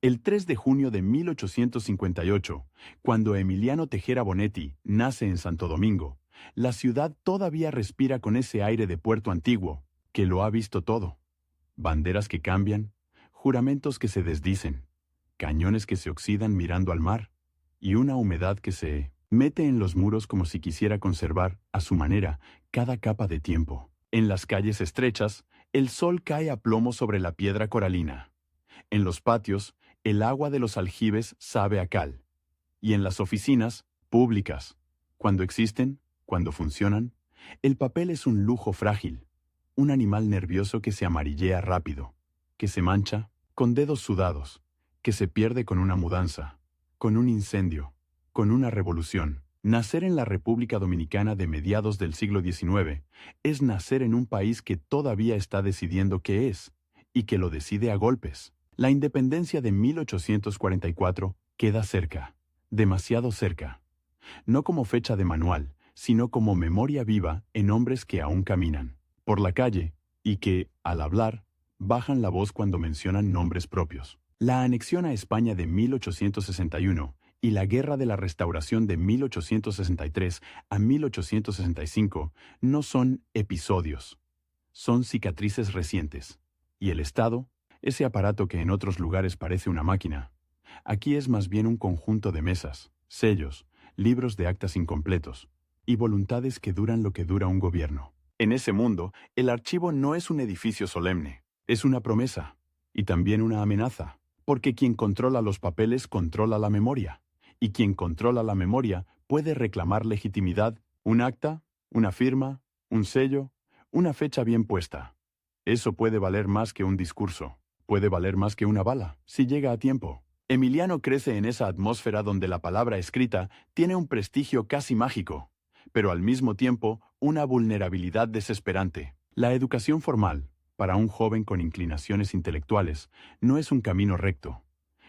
El 3 de junio de 1858, cuando Emiliano Tejera Bonetti nace en Santo Domingo, la ciudad todavía respira con ese aire de puerto antiguo, que lo ha visto todo. Banderas que cambian, juramentos que se desdicen, cañones que se oxidan mirando al mar, y una humedad que se mete en los muros como si quisiera conservar, a su manera, cada capa de tiempo. En las calles estrechas, el sol cae a plomo sobre la piedra coralina. En los patios, el agua de los aljibes sabe a cal. Y en las oficinas, públicas, cuando existen, cuando funcionan, el papel es un lujo frágil, un animal nervioso que se amarillea rápido, que se mancha con dedos sudados, que se pierde con una mudanza, con un incendio, con una revolución. Nacer en la República Dominicana de mediados del siglo XIX es nacer en un país que todavía está decidiendo qué es, y que lo decide a golpes. La independencia de 1844 queda cerca, demasiado cerca. No como fecha de manual, sino como memoria viva en hombres que aún caminan por la calle y que, al hablar, bajan la voz cuando mencionan nombres propios. La anexión a España de 1861 y la Guerra de la Restauración de 1863 a 1865 no son episodios, son cicatrices recientes. Y el Estado, ese aparato que en otros lugares parece una máquina, aquí es más bien un conjunto de mesas, sellos, libros de actas incompletos y voluntades que duran lo que dura un gobierno. En ese mundo, el archivo no es un edificio solemne, es una promesa y también una amenaza, porque quien controla los papeles controla la memoria, y quien controla la memoria puede reclamar legitimidad, un acta, una firma, un sello, una fecha bien puesta. Eso puede valer más que un discurso, puede valer más que una bala, si llega a tiempo. Emiliano crece en esa atmósfera donde la palabra escrita tiene un prestigio casi mágico, pero al mismo tiempo una vulnerabilidad desesperante. La educación formal, para un joven con inclinaciones intelectuales, no es un camino recto.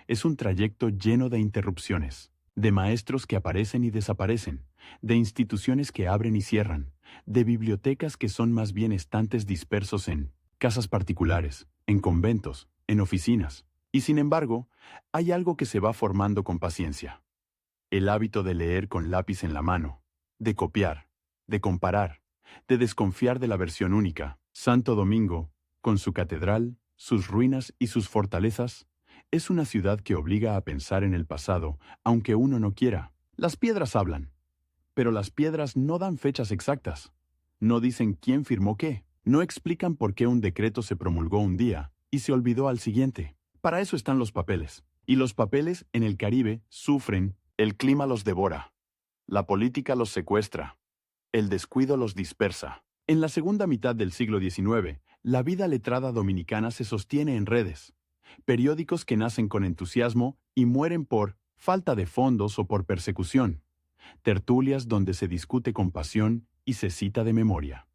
Es un trayecto lleno de interrupciones, de maestros que aparecen y desaparecen, de instituciones que abren y cierran, de bibliotecas que son más bien estantes dispersos en casas particulares, en conventos, en oficinas. Y sin embargo, hay algo que se va formando con paciencia. El hábito de leer con lápiz en la mano, de copiar, de comparar, de desconfiar de la versión única. Santo Domingo, con su catedral, sus ruinas y sus fortalezas, es una ciudad que obliga a pensar en el pasado, aunque uno no quiera. Las piedras hablan, pero las piedras no dan fechas exactas. No dicen quién firmó qué. No explican por qué un decreto se promulgó un día y se olvidó al siguiente. Para eso están los papeles. Y los papeles en el Caribe sufren, el clima los devora, la política los secuestra, el descuido los dispersa. En la segunda mitad del siglo XIX, la vida letrada dominicana se sostiene en redes, periódicos que nacen con entusiasmo y mueren por falta de fondos o por persecución, tertulias donde se discute con pasión y se cita de memoria,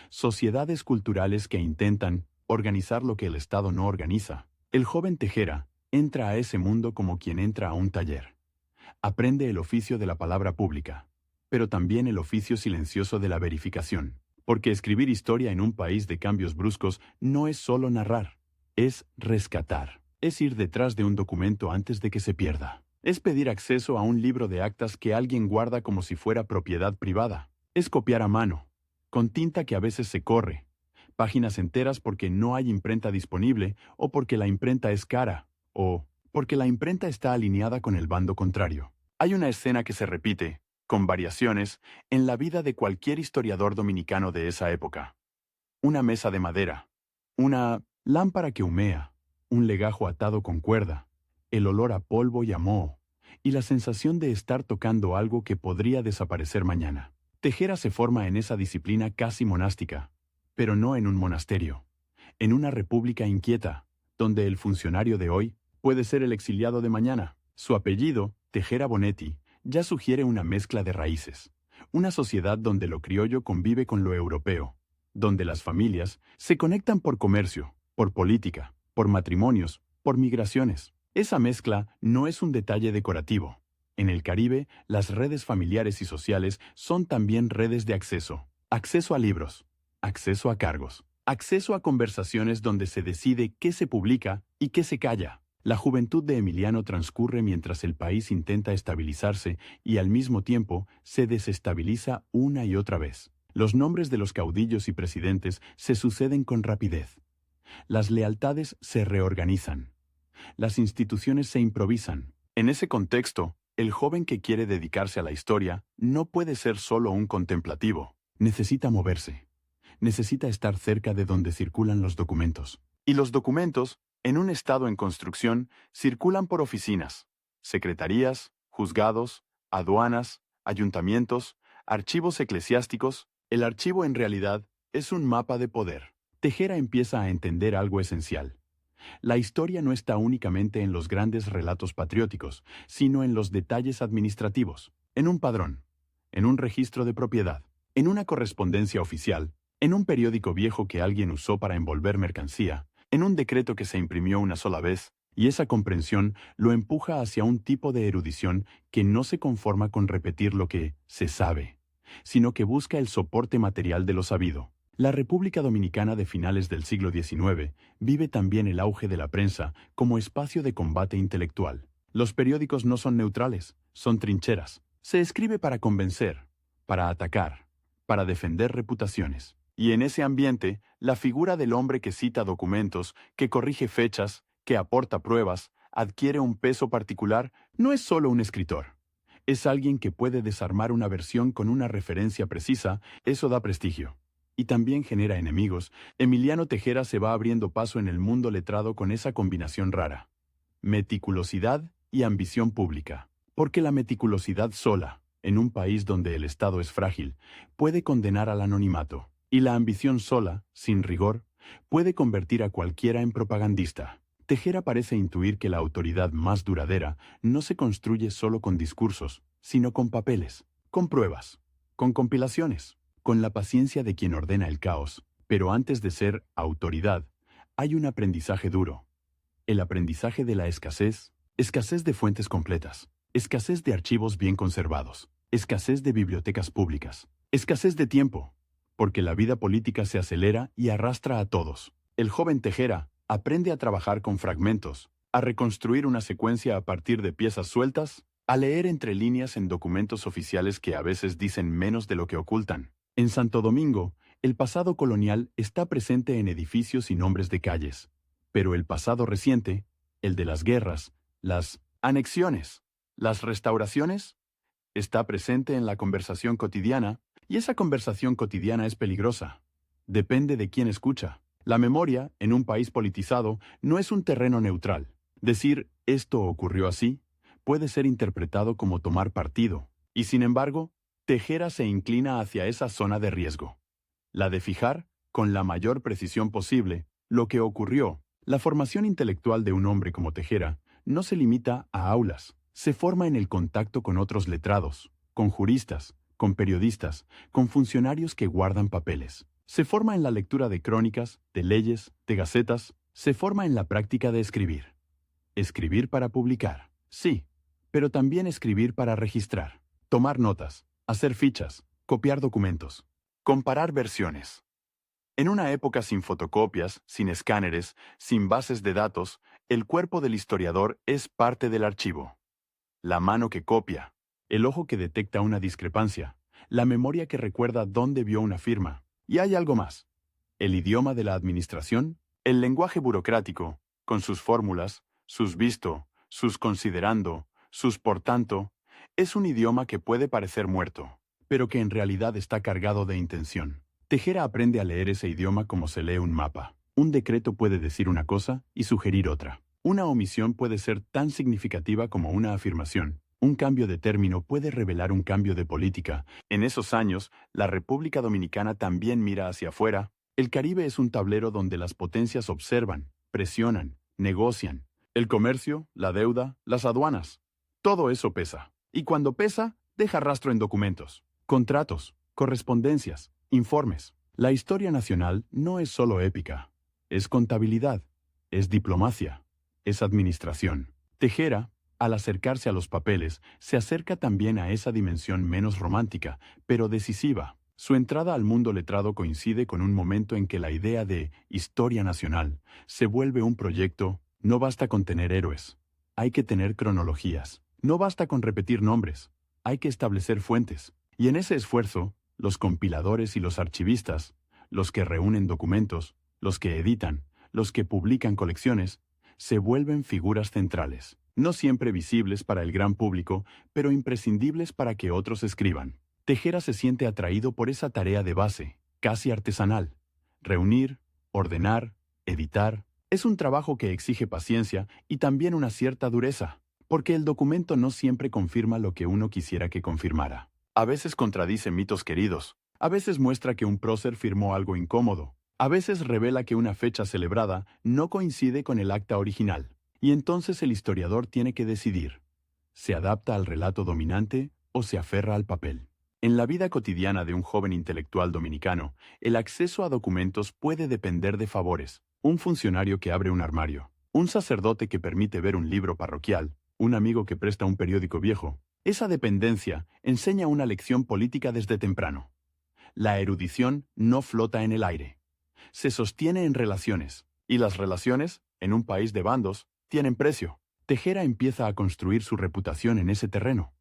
sociedades culturales que intentan organizar lo que el Estado no organiza. El joven Tejera entra a ese mundo como quien entra a un taller. Aprende el oficio de la palabra pública, pero también el oficio silencioso de la verificación. Porque escribir historia en un país de cambios bruscos no es solo narrar, es rescatar. Es ir detrás de un documento antes de que se pierda. Es pedir acceso a un libro de actas que alguien guarda como si fuera propiedad privada. Es copiar a mano, con tinta que a veces se corre, páginas enteras porque no hay imprenta disponible o porque la imprenta es cara, o porque la imprenta está alineada con el bando contrario. Hay una escena que se repite, con variaciones, en la vida de cualquier historiador dominicano de esa época. Una mesa de madera, una lámpara que humea, un legajo atado con cuerda, el olor a polvo y a moho, y la sensación de estar tocando algo que podría desaparecer mañana. Tejera se forma en esa disciplina casi monástica, pero no en un monasterio, en una república inquieta, donde el funcionario de hoy puede ser el exiliado de mañana. Su apellido, Tejera Bonetti, ya sugiere una mezcla de raíces, una sociedad donde lo criollo convive con lo europeo, donde las familias se conectan por comercio, por política, por matrimonios, por migraciones. Esa mezcla no es un detalle decorativo. En el Caribe, las redes familiares y sociales son también redes de acceso. Acceso a libros, acceso a cargos, acceso a conversaciones donde se decide qué se publica y qué se calla. La juventud de Emiliano transcurre mientras el país intenta estabilizarse y al mismo tiempo se desestabiliza una y otra vez. Los nombres de los caudillos y presidentes se suceden con rapidez. Las lealtades se reorganizan. Las instituciones se improvisan. En ese contexto, el joven que quiere dedicarse a la historia no puede ser solo un contemplativo. Necesita moverse. Necesita estar cerca de donde circulan los documentos. Y los documentos, en un estado en construcción, circulan por oficinas, secretarías, juzgados, aduanas, ayuntamientos, archivos eclesiásticos. El archivo en realidad es un mapa de poder. Tejera empieza a entender algo esencial. La historia no está únicamente en los grandes relatos patrióticos, sino en los detalles administrativos, en un padrón, en un registro de propiedad, en una correspondencia oficial, en un periódico viejo que alguien usó para envolver mercancía, en un decreto que se imprimió una sola vez, y esa comprensión lo empuja hacia un tipo de erudición que no se conforma con repetir lo que se sabe, sino que busca el soporte material de lo sabido. La República Dominicana de finales del siglo XIX vive también el auge de la prensa como espacio de combate intelectual. Los periódicos no son neutrales, son trincheras. Se escribe para convencer, para atacar, para defender reputaciones. Y en ese ambiente, la figura del hombre que cita documentos, que corrige fechas, que aporta pruebas, adquiere un peso particular. No es solo un escritor. Es alguien que puede desarmar una versión con una referencia precisa. Eso da prestigio. Y también genera enemigos. Emiliano Tejera se va abriendo paso en el mundo letrado con esa combinación rara. Meticulosidad y ambición pública. Porque la meticulosidad sola, en un país donde el Estado es frágil, puede condenar al anonimato. Y la ambición sola, sin rigor, puede convertir a cualquiera en propagandista. Tejera parece intuir que la autoridad más duradera no se construye solo con discursos, sino con papeles, con pruebas, con compilaciones, con la paciencia de quien ordena el caos. Pero antes de ser autoridad, hay un aprendizaje duro. El aprendizaje de la escasez de fuentes completas, escasez de archivos bien conservados, escasez de bibliotecas públicas, escasez de tiempo, porque la vida política se acelera y arrastra a todos. El joven Tejera aprende a trabajar con fragmentos, a reconstruir una secuencia a partir de piezas sueltas, a leer entre líneas en documentos oficiales que a veces dicen menos de lo que ocultan. En Santo Domingo, el pasado colonial está presente en edificios y nombres de calles, pero el pasado reciente, el de las guerras, las anexiones, las restauraciones, está presente en la conversación cotidiana, y esa conversación cotidiana es peligrosa. Depende de quién escucha. La memoria, en un país politizado, no es un terreno neutral. Decir «esto ocurrió así» puede ser interpretado como tomar partido, y sin embargo, Tejera se inclina hacia esa zona de riesgo. La de fijar, con la mayor precisión posible, lo que ocurrió. La formación intelectual de un hombre como Tejera no se limita a aulas. Se forma en el contacto con otros letrados, con juristas, con periodistas, con funcionarios que guardan papeles. Se forma en la lectura de crónicas, de leyes, de gacetas. Se forma en la práctica de escribir. Escribir para publicar, sí, pero también escribir para registrar. Tomar notas, hacer fichas, copiar documentos, comparar versiones. En una época sin fotocopias, sin escáneres, sin bases de datos, el cuerpo del historiador es parte del archivo. La mano que copia, el ojo que detecta una discrepancia, la memoria que recuerda dónde vio una firma. Y hay algo más. El idioma de la administración, el lenguaje burocrático, con sus fórmulas, sus visto, sus considerando, sus por tanto, es un idioma que puede parecer muerto, pero que en realidad está cargado de intención. Tejera aprende a leer ese idioma como se lee un mapa. Un decreto puede decir una cosa y sugerir otra. Una omisión puede ser tan significativa como una afirmación. Un cambio de término puede revelar un cambio de política. En esos años, la República Dominicana también mira hacia afuera. El Caribe es un tablero donde las potencias observan, presionan, negocian. El comercio, la deuda, las aduanas. Todo eso pesa. Y cuando pesa, deja rastro en documentos, contratos, correspondencias, informes. La historia nacional no es solo épica. Es contabilidad, es diplomacia, es administración. Tejera, al acercarse a los papeles, se acerca también a esa dimensión menos romántica, pero decisiva. Su entrada al mundo letrado coincide con un momento en que la idea de historia nacional se vuelve un proyecto No basta con tener héroes. Hay que tener cronologías. No basta con repetir nombres. Hay que establecer fuentes. Y en ese esfuerzo, los compiladores y los archivistas, los que reúnen documentos, los que editan, los que publican colecciones, se vuelven figuras centrales, no siempre visibles para el gran público, pero imprescindibles para que otros escriban. Tejera se siente atraído por esa tarea de base, casi artesanal. Reunir, ordenar, editar, es un trabajo que exige paciencia y también una cierta dureza, porque el documento no siempre confirma lo que uno quisiera que confirmara. A veces contradice mitos queridos, a veces muestra que un prócer firmó algo incómodo, a veces revela que una fecha celebrada no coincide con el acta original, y entonces el historiador tiene que decidir. ¿Se adapta al relato dominante o se aferra al papel? En la vida cotidiana de un joven intelectual dominicano, el acceso a documentos puede depender de favores. Un funcionario que abre un armario, un sacerdote que permite ver un libro parroquial, un amigo que presta un periódico viejo. Esa dependencia enseña una lección política desde temprano. La erudición no flota en el aire. Se sostiene en relaciones, y las relaciones, en un país de bandos, tienen precio. Tejera empieza a construir su reputación en ese terreno,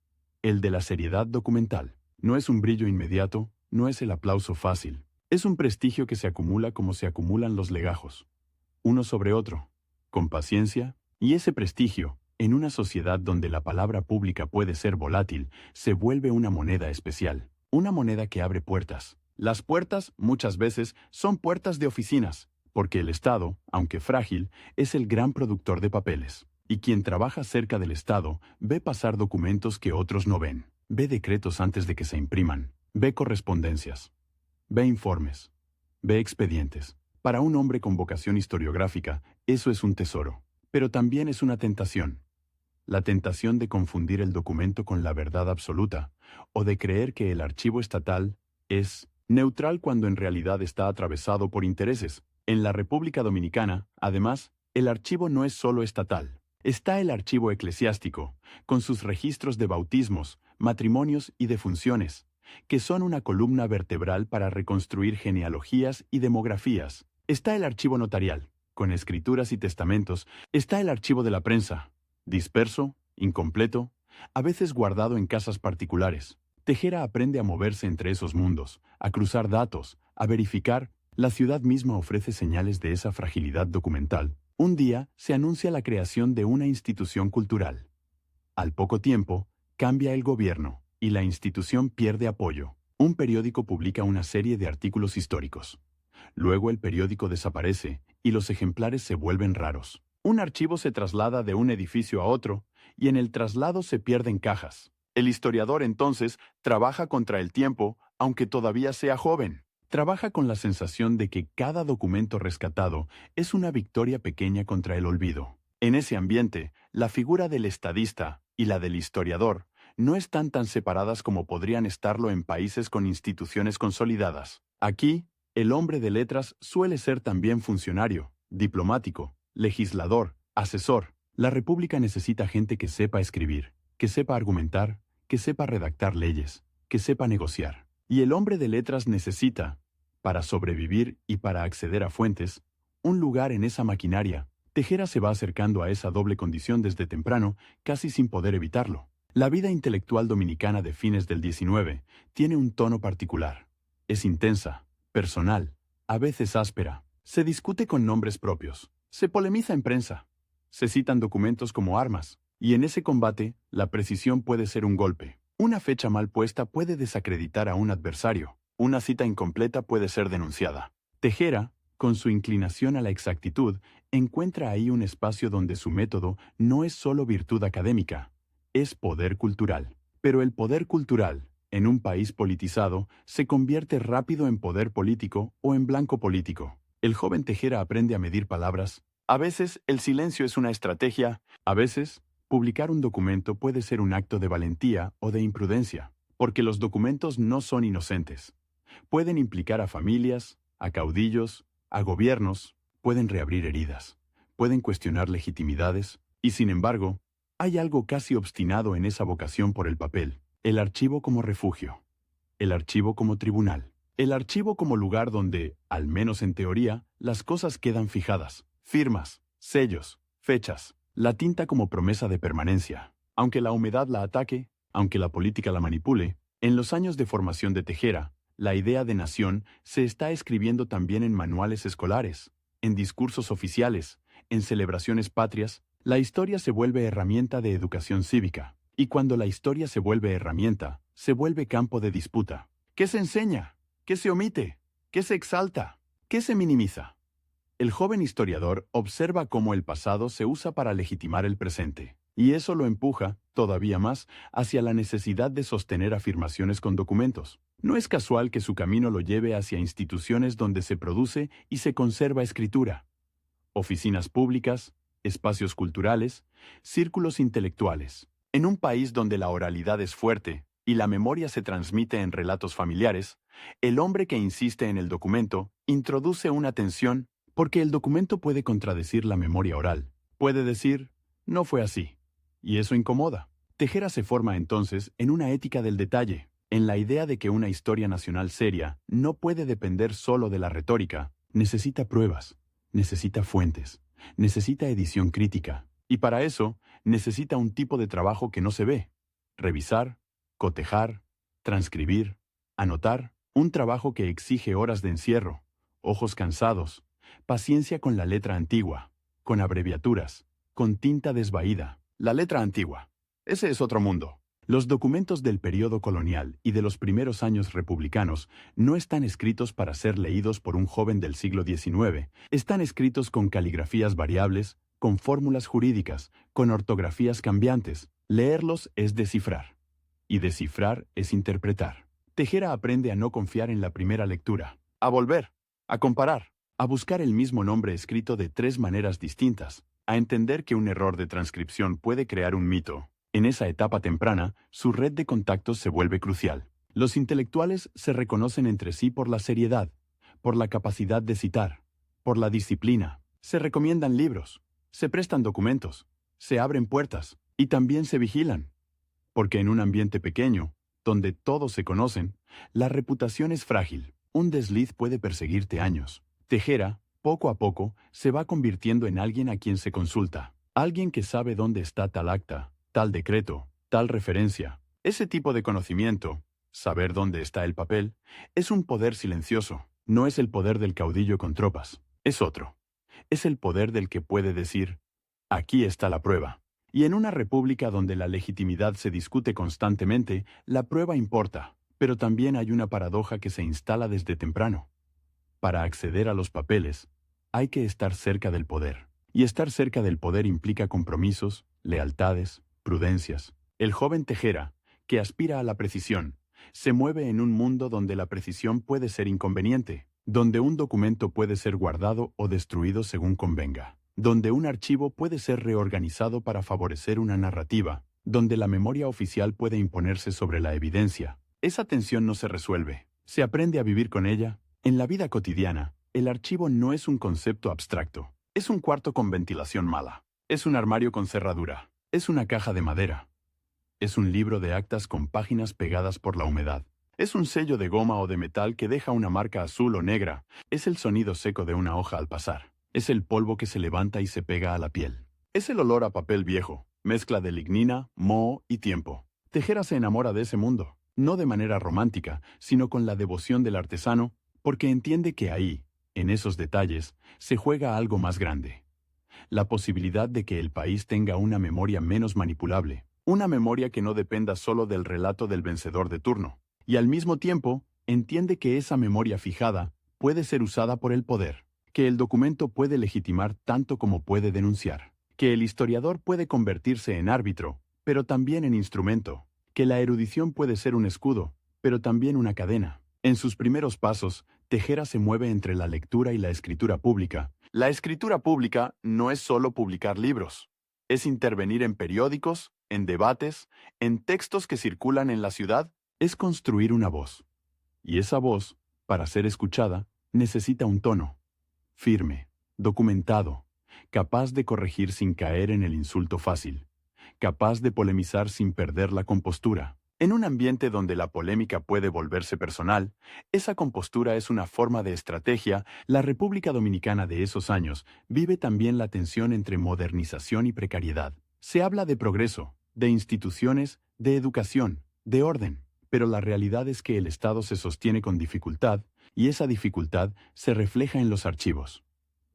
el de la seriedad documental. No es un brillo inmediato, no es el aplauso fácil. Es un prestigio que se acumula como se acumulan los legajos, uno sobre otro, con paciencia, y ese prestigio, en una sociedad donde la palabra pública puede ser volátil, se vuelve una moneda especial, una moneda que abre puertas. Las puertas, muchas veces, son puertas de oficinas, porque el Estado, aunque frágil, es el gran productor de papeles. Y quien trabaja cerca del Estado ve pasar documentos que otros no ven. Ve decretos antes de que se impriman. Ve correspondencias. Ve informes. Ve expedientes. Para un hombre con vocación historiográfica, eso es un tesoro. Pero también es una tentación. La tentación de confundir el documento con la verdad absoluta, o de creer que el archivo estatal es neutral cuando en realidad está atravesado por intereses. En la República Dominicana, además, el archivo no es solo estatal. Está el archivo eclesiástico, con sus registros de bautismos, matrimonios y defunciones, que son una columna vertebral para reconstruir genealogías y demografías. Está el archivo notarial, con escrituras y testamentos. Está el archivo de la prensa, disperso, incompleto, a veces guardado en casas particulares. Tejera aprende a moverse entre esos mundos, a cruzar datos, a verificar. La ciudad misma ofrece señales de esa fragilidad documental. Un día se anuncia la creación de una institución cultural. Al poco tiempo, cambia el gobierno, y la institución pierde apoyo. Un periódico publica una serie de artículos históricos. Luego el periódico desaparece, y los ejemplares se vuelven raros. Un archivo se traslada de un edificio a otro, y en el traslado se pierden cajas. El historiador entonces trabaja contra el tiempo, aunque todavía sea joven. Trabaja con la sensación de que cada documento rescatado es una victoria pequeña contra el olvido. En ese ambiente, la figura del estadista y la del historiador no están tan separadas como podrían estarlo en países con instituciones consolidadas. Aquí, el hombre de letras suele ser también funcionario, diplomático, legislador, asesor. La República necesita gente que sepa escribir, que sepa argumentar, que sepa redactar leyes, que sepa negociar. Y el hombre de letras necesita, para sobrevivir y para acceder a fuentes, un lugar en esa maquinaria. Tejera se va acercando a esa doble condición desde temprano, casi sin poder evitarlo. La vida intelectual dominicana de fines del XIX tiene un tono particular. Es intensa, personal, a veces áspera. Se discute con nombres propios. Se polemiza en prensa. Se citan documentos como armas. Y en ese combate, la precisión puede ser un golpe. Una fecha mal puesta puede desacreditar a un adversario. Una cita incompleta puede ser denunciada. Tejera, con su inclinación a la exactitud, encuentra ahí un espacio donde su método no es solo virtud académica, es poder cultural. Pero el poder cultural, en un país politizado, se convierte rápido en poder político o en blanco político. El joven Tejera aprende a medir palabras. A veces el silencio es una estrategia, a veces publicar un documento puede ser un acto de valentía o de imprudencia, porque los documentos no son inocentes. Pueden implicar a familias, a caudillos, a gobiernos, pueden reabrir heridas, pueden cuestionar legitimidades, y sin embargo, hay algo casi obstinado en esa vocación por el papel: el archivo como refugio, el archivo como tribunal, el archivo como lugar donde, al menos en teoría, las cosas quedan fijadas, firmas, sellos, fechas, la tinta como promesa de permanencia. Aunque la humedad la ataque, aunque la política la manipule, en los años de formación de Tejera, la idea de nación se está escribiendo también en manuales escolares, en discursos oficiales, en celebraciones patrias. La historia se vuelve herramienta de educación cívica. Y cuando la historia se vuelve herramienta, se vuelve campo de disputa. ¿Qué se enseña? ¿Qué se omite? ¿Qué se exalta? ¿Qué se minimiza? El joven historiador observa cómo el pasado se usa para legitimar el presente, y eso lo empuja, todavía más, hacia la necesidad de sostener afirmaciones con documentos. No es casual que su camino lo lleve hacia instituciones donde se produce y se conserva escritura. Oficinas públicas, espacios culturales, círculos intelectuales. En un país donde la oralidad es fuerte y la memoria se transmite en relatos familiares, el hombre que insiste en el documento introduce una tensión porque el documento puede contradecir la memoria oral. Puede decir, no fue así. Y eso incomoda. Tejera se forma entonces en una ética del detalle, en la idea de que una historia nacional seria no puede depender solo de la retórica. Necesita pruebas, necesita fuentes, necesita edición crítica. Y para eso, necesita un tipo de trabajo que no se ve. Revisar, cotejar, transcribir, anotar. Un trabajo que exige horas de encierro, ojos cansados, paciencia con la letra antigua, con abreviaturas, con tinta desvaída. La letra antigua. Ese es otro mundo. Los documentos del período colonial y de los primeros años republicanos no están escritos para ser leídos por un joven del siglo XIX. Están escritos con caligrafías variables, con fórmulas jurídicas, con ortografías cambiantes. Leerlos es descifrar. Y descifrar es interpretar. Tejera aprende a no confiar en la primera lectura, a volver, a comparar, a buscar el mismo nombre escrito de 3 maneras distintas, a entender que un error de transcripción puede crear un mito. En esa etapa temprana, su red de contactos se vuelve crucial. Los intelectuales se reconocen entre sí por la seriedad, por la capacidad de citar, por la disciplina. Se recomiendan libros, se prestan documentos, se abren puertas y también se vigilan. Porque en un ambiente pequeño, donde todos se conocen, la reputación es frágil. Un desliz puede perseguirte años. Tejera, poco a poco, se va convirtiendo en alguien a quien se consulta. Alguien que sabe dónde está tal acta, tal decreto, tal referencia. Ese tipo de conocimiento, saber dónde está el papel, es un poder silencioso. No es el poder del caudillo con tropas. Es otro. Es el poder del que puede decir, aquí está la prueba. Y en una república donde la legitimidad se discute constantemente, la prueba importa. Pero también hay una paradoja que se instala desde temprano. Para acceder a los papeles, hay que estar cerca del poder. Y estar cerca del poder implica compromisos, lealtades, prudencias. El joven Tejera, que aspira a la precisión, se mueve en un mundo donde la precisión puede ser inconveniente, donde un documento puede ser guardado o destruido según convenga, donde un archivo puede ser reorganizado para favorecer una narrativa, donde la memoria oficial puede imponerse sobre la evidencia. Esa tensión no se resuelve, se aprende a vivir con ella. En la vida cotidiana, el archivo no es un concepto abstracto. Es un cuarto con ventilación mala. Es un armario con cerradura. Es una caja de madera. Es un libro de actas con páginas pegadas por la humedad. Es un sello de goma o de metal que deja una marca azul o negra. Es el sonido seco de una hoja al pasar. Es el polvo que se levanta y se pega a la piel. Es el olor a papel viejo, mezcla de lignina, moho y tiempo. Tejera se enamora de ese mundo, no de manera romántica, sino con la devoción del artesano, porque entiende que ahí, en esos detalles, se juega algo más grande. La posibilidad de que el país tenga una memoria menos manipulable, una memoria que no dependa solo del relato del vencedor de turno, y al mismo tiempo, entiende que esa memoria fijada puede ser usada por el poder, que el documento puede legitimar tanto como puede denunciar, que el historiador puede convertirse en árbitro, pero también en instrumento, que la erudición puede ser un escudo, pero también una cadena. En sus primeros pasos, Tejera se mueve entre la lectura y la escritura pública. La escritura pública no es solo publicar libros. Es intervenir en periódicos, en debates, en textos que circulan en la ciudad. Es construir una voz. Y esa voz, para ser escuchada, necesita un tono. Firme, documentado, capaz de corregir sin caer en el insulto fácil, capaz de polemizar sin perder la compostura. En un ambiente donde la polémica puede volverse personal, esa compostura es una forma de estrategia. La República Dominicana de esos años vive también la tensión entre modernización y precariedad. Se habla de progreso, de instituciones, de educación, de orden, pero la realidad es que el Estado se sostiene con dificultad, y esa dificultad se refleja en los archivos.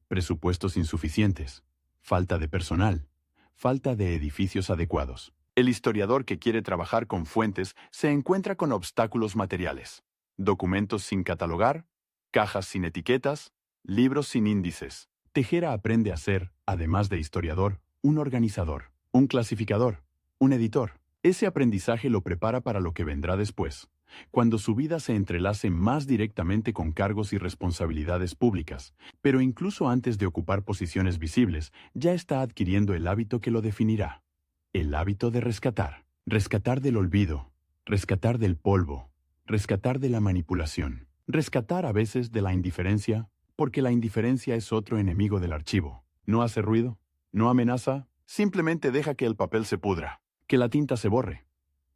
Presupuestos insuficientes, falta de personal, falta de edificios adecuados. El historiador que quiere trabajar con fuentes se encuentra con obstáculos materiales: documentos sin catalogar, cajas sin etiquetas, libros sin índices. Tejera aprende a ser, además de historiador, un organizador, un clasificador, un editor. Ese aprendizaje lo prepara para lo que vendrá después, cuando su vida se entrelace más directamente con cargos y responsabilidades públicas, pero incluso antes de ocupar posiciones visibles, ya está adquiriendo el hábito que lo definirá. El hábito de rescatar. Rescatar del olvido, rescatar del polvo, rescatar de la manipulación, rescatar a veces de la indiferencia, porque la indiferencia es otro enemigo del archivo. No hace ruido, no amenaza, simplemente deja que el papel se pudra, que la tinta se borre,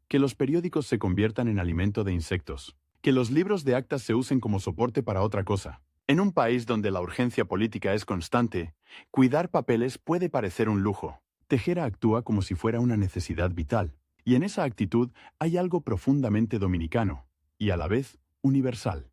que los periódicos se conviertan en alimento de insectos, que los libros de actas se usen como soporte para otra cosa. En un país donde la urgencia política es constante, cuidar papeles puede parecer un lujo. Tejera actúa como si fuera una necesidad vital, y en esa actitud hay algo profundamente dominicano, y a la vez universal.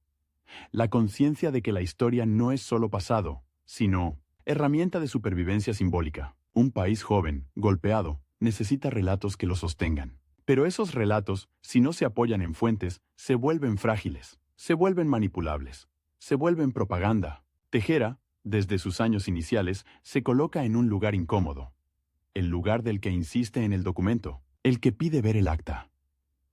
La conciencia de que la historia no es solo pasado, sino herramienta de supervivencia simbólica. Un país joven, golpeado, necesita relatos que lo sostengan. Pero esos relatos, si no se apoyan en fuentes, se vuelven frágiles, se vuelven manipulables, se vuelven propaganda. Tejera, desde sus años iniciales, se coloca en un lugar incómodo. El lugar del que insiste en el documento, el que pide ver el acta,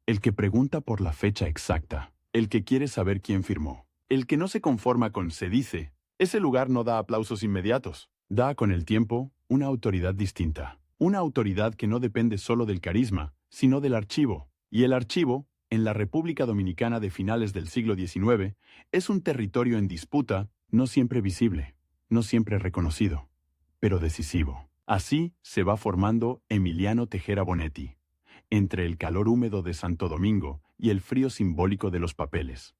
el que pregunta por la fecha exacta, el que quiere saber quién firmó, el que no se conforma con "se dice". Ese lugar no da aplausos inmediatos, da con el tiempo una autoridad distinta, una autoridad que no depende solo del carisma, sino del archivo. Y el archivo, en la República Dominicana de finales del siglo XIX, es un territorio en disputa, no siempre visible, no siempre reconocido, pero decisivo. Así se va formando Emiliano Tejera Bonetti, entre el calor húmedo de Santo Domingo y el frío simbólico de los papeles,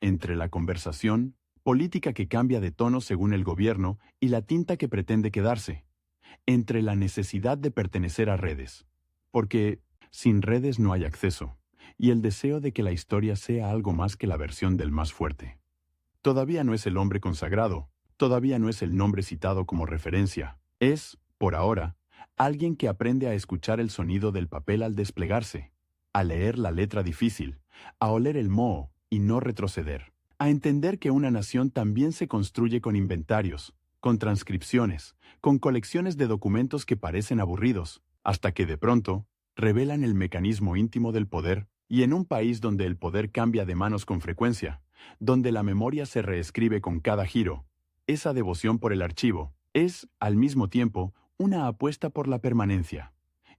entre la conversación política que cambia de tono según el gobierno y la tinta que pretende quedarse, entre la necesidad de pertenecer a redes, porque sin redes no hay acceso, y el deseo de que la historia sea algo más que la versión del más fuerte. Todavía no es el hombre consagrado, todavía no es el nombre citado como referencia, es, por ahora, alguien que aprende a escuchar el sonido del papel al desplegarse, a leer la letra difícil, a oler el moho y no retroceder, a entender que una nación también se construye con inventarios, con transcripciones, con colecciones de documentos que parecen aburridos, hasta que de pronto revelan el mecanismo íntimo del poder. Y en un país donde el poder cambia de manos con frecuencia, donde la memoria se reescribe con cada giro, esa devoción por el archivo es, al mismo tiempo, una apuesta por la permanencia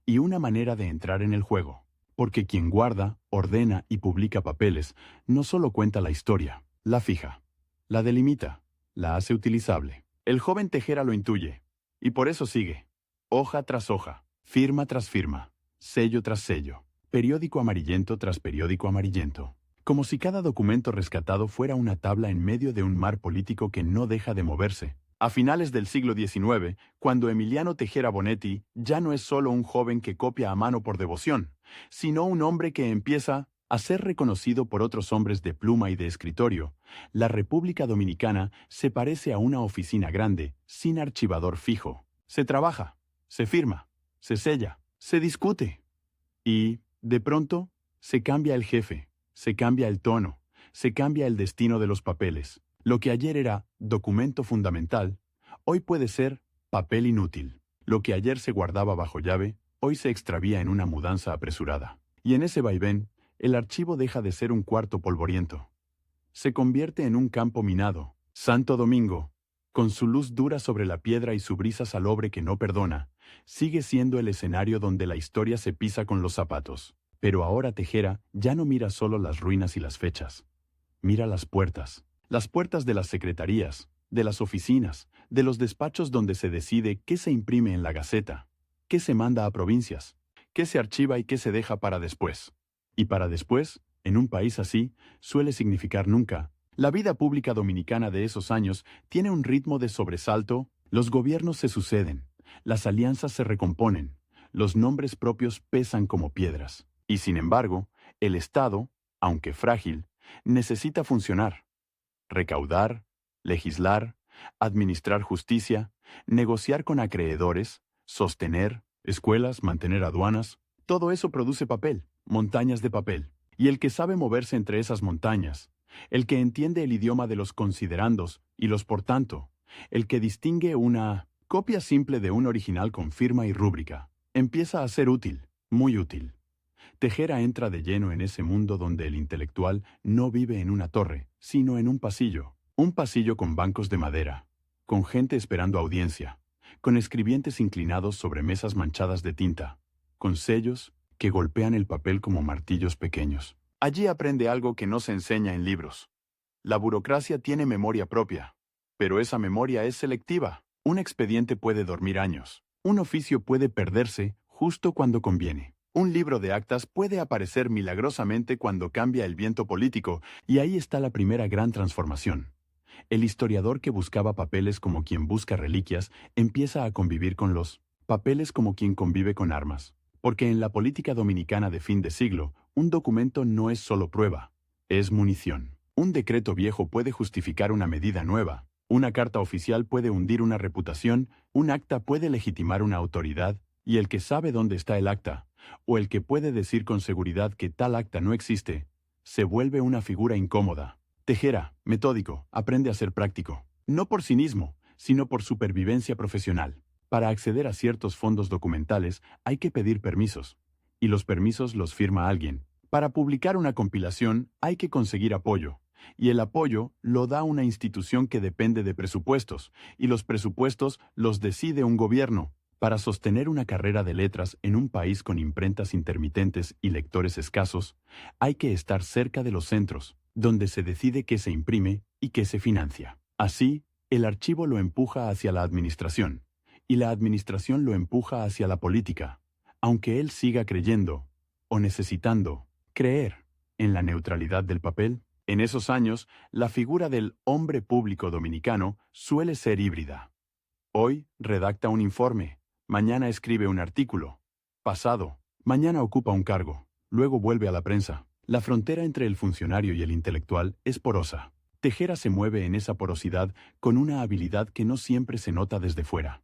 y una manera de entrar en el juego, porque quien guarda, ordena y publica papeles no solo cuenta la historia, la fija, la delimita, la hace utilizable. El joven Tejera lo intuye, y por eso sigue, hoja tras hoja, firma tras firma, sello tras sello, periódico amarillento tras periódico amarillento, como si cada documento rescatado fuera una tabla en medio de un mar político que no deja de moverse. A finales del siglo XIX, cuando Emiliano Tejera Bonetti ya no es solo un joven que copia a mano por devoción, sino un hombre que empieza a ser reconocido por otros hombres de pluma y de escritorio, la República Dominicana se parece a una oficina grande, sin archivador fijo. Se trabaja, se firma, se sella, se discute. Y, de pronto, se cambia el jefe, se cambia el tono, se cambia el destino de los papeles. Lo que ayer era documento fundamental, hoy puede ser papel inútil. Lo que ayer se guardaba bajo llave, hoy se extravía en una mudanza apresurada. Y en ese vaivén, el archivo deja de ser un cuarto polvoriento. Se convierte en un campo minado. Santo Domingo, con su luz dura sobre la piedra y su brisa salobre que no perdona, sigue siendo el escenario donde la historia se pisa con los zapatos. Pero ahora Tejera ya no mira solo las ruinas y las fechas. Mira las puertas de las secretarías, de las oficinas, de los despachos donde se decide qué se imprime en la Gaceta, qué se manda a provincias, qué se archiva y qué se deja para después. Y para después, en un país así, suele significar nunca. La vida pública dominicana de esos años tiene un ritmo de sobresalto, los gobiernos se suceden, las alianzas se recomponen, los nombres propios pesan como piedras. Y sin embargo, el Estado, aunque frágil, necesita funcionar, recaudar, legislar, administrar justicia, negociar con acreedores, sostener escuelas, mantener aduanas. Todo eso produce papel, montañas de papel. Y el que sabe moverse entre esas montañas, el que entiende el idioma de los considerandos y los por tanto, el que distingue una copia simple de un original con firma y rúbrica, empieza a ser útil, muy útil. Tejera entra de lleno en ese mundo donde el intelectual no vive en una torre, sino en un pasillo con bancos de madera, con gente esperando audiencia, con escribientes inclinados sobre mesas manchadas de tinta, con sellos que golpean el papel como martillos pequeños. Allí aprende algo que no se enseña en libros. La burocracia tiene memoria propia, pero esa memoria es selectiva. Un expediente puede dormir años. Un oficio puede perderse justo cuando conviene. Un libro de actas puede aparecer milagrosamente cuando cambia el viento político, y ahí está la primera gran transformación. El historiador que buscaba papeles como quien busca reliquias empieza a convivir con los papeles como quien convive con armas. Porque en la política dominicana de fin de siglo, un documento no es solo prueba, es munición. Un decreto viejo puede justificar una medida nueva. Una carta oficial puede hundir una reputación, un acta puede legitimar una autoridad, y el que sabe dónde está el acta, o el que puede decir con seguridad que tal acta no existe, se vuelve una figura incómoda. Tejera, metódico, aprende a ser práctico. No por cinismo, sino por supervivencia profesional. Para acceder a ciertos fondos documentales hay que pedir permisos, y los permisos los firma alguien. Para publicar una compilación hay que conseguir apoyo, y el apoyo lo da una institución que depende de presupuestos, y los presupuestos los decide un gobierno. Para sostener una carrera de letras en un país con imprentas intermitentes y lectores escasos, hay que estar cerca de los centros, donde se decide qué se imprime y qué se financia. Así, el archivo lo empuja hacia la administración, y la administración lo empuja hacia la política, aunque él siga creyendo, o necesitando, creer, en la neutralidad del papel. En esos años, la figura del hombre público dominicano suele ser híbrida. Hoy redacta un informe, mañana escribe un artículo, pasado, mañana ocupa un cargo, luego vuelve a la prensa. La frontera entre el funcionario y el intelectual es porosa. Tejera se mueve en esa porosidad con una habilidad que no siempre se nota desde fuera.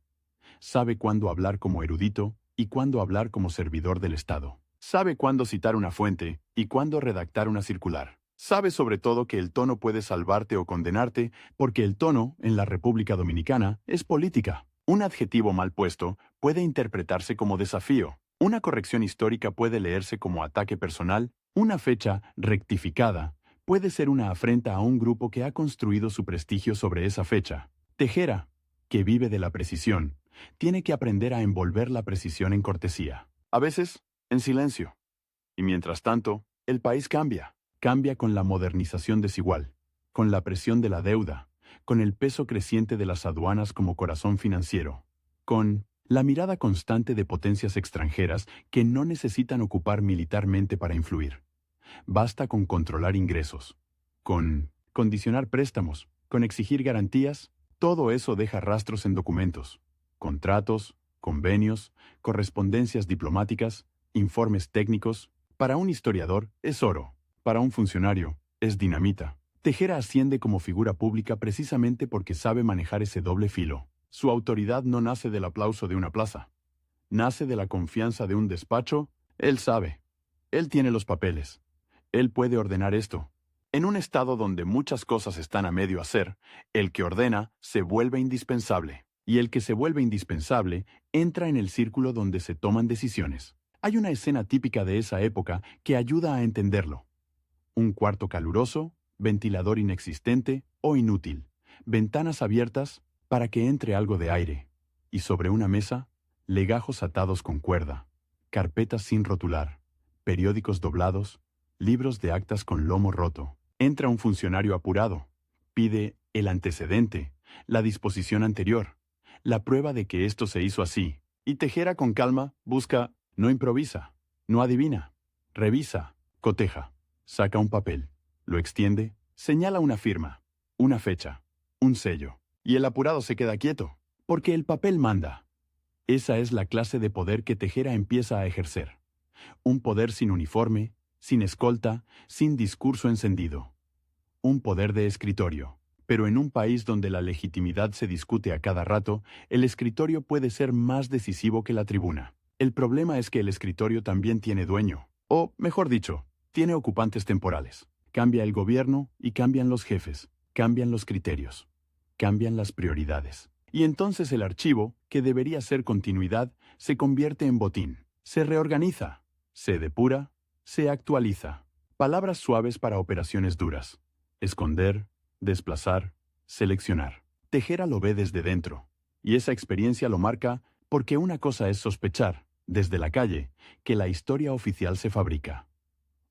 Sabe cuándo hablar como erudito y cuándo hablar como servidor del Estado. Sabe cuándo citar una fuente y cuándo redactar una circular. Sabe sobre todo que el tono puede salvarte o condenarte, porque el tono, en la República Dominicana, es política. Un adjetivo mal puesto puede interpretarse como desafío. Una corrección histórica puede leerse como ataque personal. Una fecha rectificada puede ser una afrenta a un grupo que ha construido su prestigio sobre esa fecha. Tejera, que vive de la precisión, tiene que aprender a envolver la precisión en cortesía. A veces, en silencio. Y mientras tanto, el país cambia. Cambia con la modernización desigual, con la presión de la deuda, con el peso creciente de las aduanas como corazón financiero, con la mirada constante de potencias extranjeras que no necesitan ocupar militarmente para influir. Basta con controlar ingresos, con condicionar préstamos, con exigir garantías. Todo eso deja rastros en documentos, contratos, convenios, correspondencias diplomáticas, informes técnicos. Para un historiador es oro, para un funcionario es dinamita. Tejera asciende como figura pública precisamente porque sabe manejar ese doble filo. Su autoridad no nace del aplauso de una plaza, nace de la confianza de un despacho. Él sabe, él tiene los papeles, él puede ordenar esto. En un estado donde muchas cosas están a medio hacer, el que ordena se vuelve indispensable, y el que se vuelve indispensable entra en el círculo donde se toman decisiones. Hay una escena típica de esa época que ayuda a entenderlo. Un cuarto caluroso, ventilador inexistente o inútil, ventanas abiertas para que entre algo de aire, y sobre una mesa, legajos atados con cuerda, carpetas sin rotular, periódicos doblados, libros de actas con lomo roto. Entra un funcionario apurado, pide el antecedente, la disposición anterior, la prueba de que esto se hizo así, y Tejera con calma busca, no improvisa, no adivina, revisa, Coteja. Saca un papel. Lo extiende. Señala una firma. Una fecha. Un sello. Y el apurado se queda quieto. Porque el papel manda. Esa es la clase de poder que Tejera empieza a ejercer. Un poder sin uniforme, sin escolta, sin discurso encendido. Un poder de escritorio. Pero en un país donde la legitimidad se discute a cada rato, el escritorio puede ser más decisivo que la tribuna. El problema es que el escritorio también tiene dueño. O, mejor dicho, tiene ocupantes temporales. Cambia el gobierno y cambian los jefes. Cambian los criterios. Cambian las prioridades. Y entonces el archivo, que debería ser continuidad, se convierte en botín. Se reorganiza. Se depura. Se actualiza. Palabras suaves para operaciones duras. Esconder, desplazar, seleccionar. Tejera lo ve desde dentro. Y esa experiencia lo marca porque una cosa es sospechar, desde la calle, que la historia oficial se fabrica.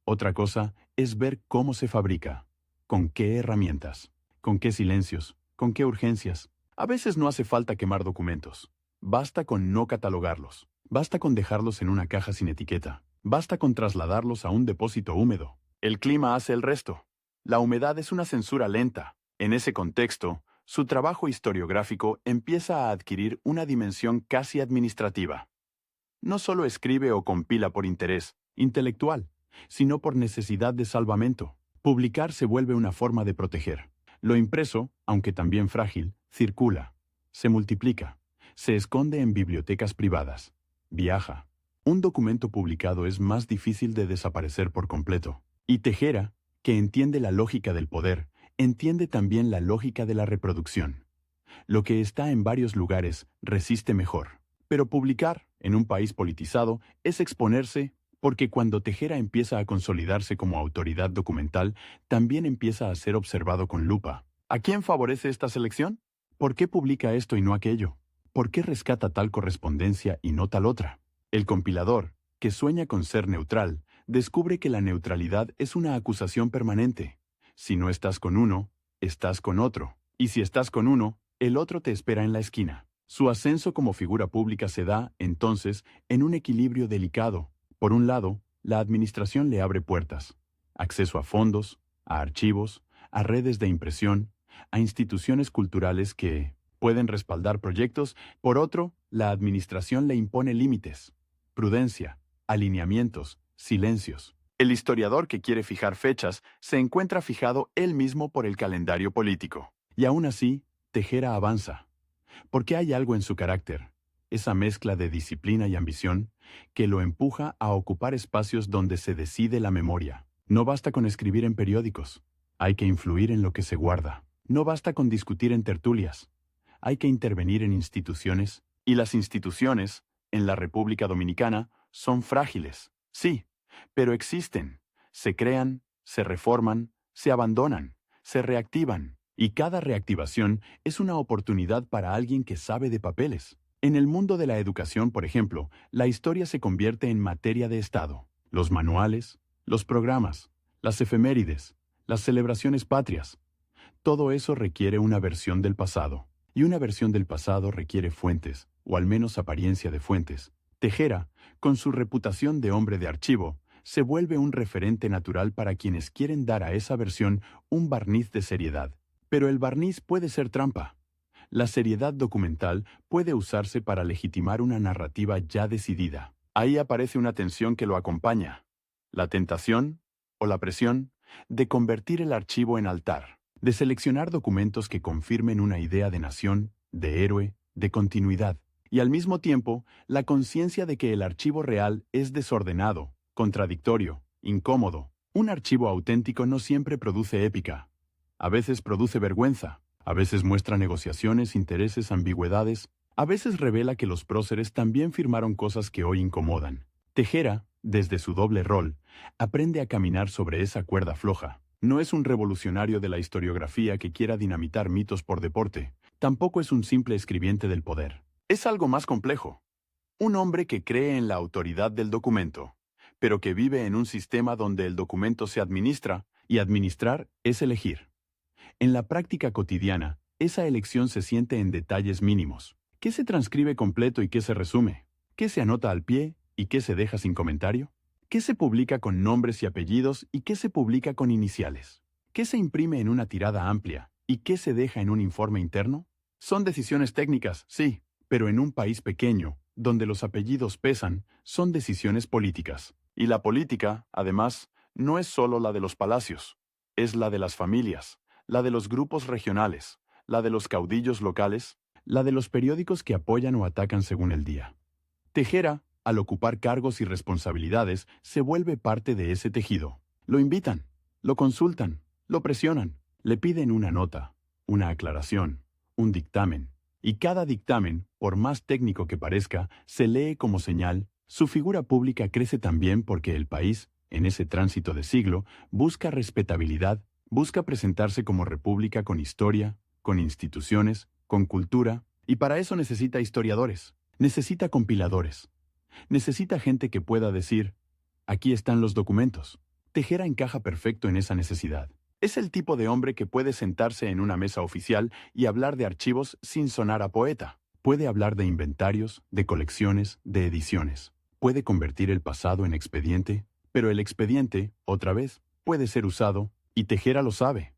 Otra cosa es ver cómo se fabrica, con qué herramientas, con qué silencios, con qué urgencias. A veces no hace falta quemar documentos. Basta con no catalogarlos. Basta con dejarlos en una caja sin etiqueta. Basta con trasladarlos a un depósito húmedo. El clima hace el resto. La humedad es una censura lenta. En ese contexto, su trabajo historiográfico empieza a adquirir una dimensión casi administrativa. No solo escribe o compila por interés intelectual, sino por necesidad de salvamento. Publicar se vuelve una forma de proteger. Lo impreso, aunque también frágil, circula, se multiplica, se esconde en bibliotecas privadas, viaja. Un documento publicado es más difícil de desaparecer por completo. Y Tejera, que entiende la lógica del poder, entiende también la lógica de la reproducción. Lo que está en varios lugares resiste mejor. Pero publicar, en un país politizado, es exponerse, porque cuando Tejera empieza a consolidarse como autoridad documental, también empieza a ser observado con lupa. ¿A quién favorece esta selección? ¿Por qué publica esto y no aquello? ¿Por qué rescata tal correspondencia y no tal otra? El compilador, que sueña con ser neutral, descubre que la neutralidad es una acusación permanente. Si no estás con uno, estás con otro. Y si estás con uno, el otro te espera en la esquina. Su ascenso como figura pública se da, entonces, en un equilibrio delicado. Por un lado, la administración le abre puertas. Acceso a fondos, a archivos, a redes de impresión, a instituciones culturales que pueden respaldar proyectos. Por otro, la administración le impone límites, prudencia, alineamientos, silencios. El historiador que quiere fijar fechas se encuentra fijado él mismo por el calendario político. Y aún así, Tejera avanza. Porque hay algo en su carácter, esa mezcla de disciplina y ambición, que lo empuja a ocupar espacios donde se decide la memoria. No basta con escribir en periódicos, hay que influir en lo que se guarda. No basta con discutir en tertulias, hay que intervenir en instituciones, y las instituciones, en la República Dominicana, son frágiles, sí, pero existen, se crean, se reforman, se abandonan, se reactivan, y cada reactivación es una oportunidad para alguien que sabe de papeles. En el mundo de la educación, por ejemplo, la historia se convierte en materia de Estado. Los manuales, los programas, las efemérides, las celebraciones patrias. Todo eso requiere una versión del pasado. Y una versión del pasado requiere fuentes, o al menos apariencia de fuentes. Tejera, con su reputación de hombre de archivo, se vuelve un referente natural para quienes quieren dar a esa versión un barniz de seriedad. Pero el barniz puede ser trampa. La seriedad documental puede usarse para legitimar una narrativa ya decidida. Ahí aparece una tensión que lo acompaña. La tentación, o la presión, de convertir el archivo en altar, de seleccionar documentos que confirmen una idea de nación, de héroe, de continuidad, y al mismo tiempo, la conciencia de que el archivo real es desordenado, contradictorio, incómodo. Un archivo auténtico no siempre produce épica. A veces produce vergüenza. A veces muestra negociaciones, intereses, ambigüedades. A veces revela que los próceres también firmaron cosas que hoy incomodan. Tejera, desde su doble rol, aprende a caminar sobre esa cuerda floja. No es un revolucionario de la historiografía que quiera dinamitar mitos por deporte. Tampoco es un simple escribiente del poder. Es algo más complejo. Un hombre que cree en la autoridad del documento, pero que vive en un sistema donde el documento se administra, y administrar es elegir. En la práctica cotidiana, esa elección se siente en detalles mínimos. ¿Qué se transcribe completo y qué se resume? ¿Qué se anota al pie y qué se deja sin comentario? ¿Qué se publica con nombres y apellidos y qué se publica con iniciales? ¿Qué se imprime en una tirada amplia y qué se deja en un informe interno? Son decisiones técnicas, sí, pero en un país pequeño, donde los apellidos pesan, son decisiones políticas. Y la política, además, no es solo la de los palacios, es la de las familias, la de los grupos regionales, la de los caudillos locales, la de los periódicos que apoyan o atacan según el día. Tejera, al ocupar cargos y responsabilidades, se vuelve parte de ese tejido. Lo invitan, lo consultan, lo presionan, le piden una nota, una aclaración, un dictamen. Y cada dictamen, por más técnico que parezca, se lee como señal. Su figura pública crece también porque el país, en ese tránsito de siglo, busca respetabilidad, busca presentarse como república con historia, con instituciones, con cultura, y para eso necesita historiadores, necesita compiladores, necesita gente que pueda decir, aquí están los documentos. Tejera encaja perfecto en esa necesidad. Es el tipo de hombre que puede sentarse en una mesa oficial y hablar de archivos sin sonar a poeta. Puede hablar de inventarios, de colecciones, de ediciones. Puede convertir el pasado en expediente, pero el expediente, otra vez, puede ser usado, y Tejera lo sabe.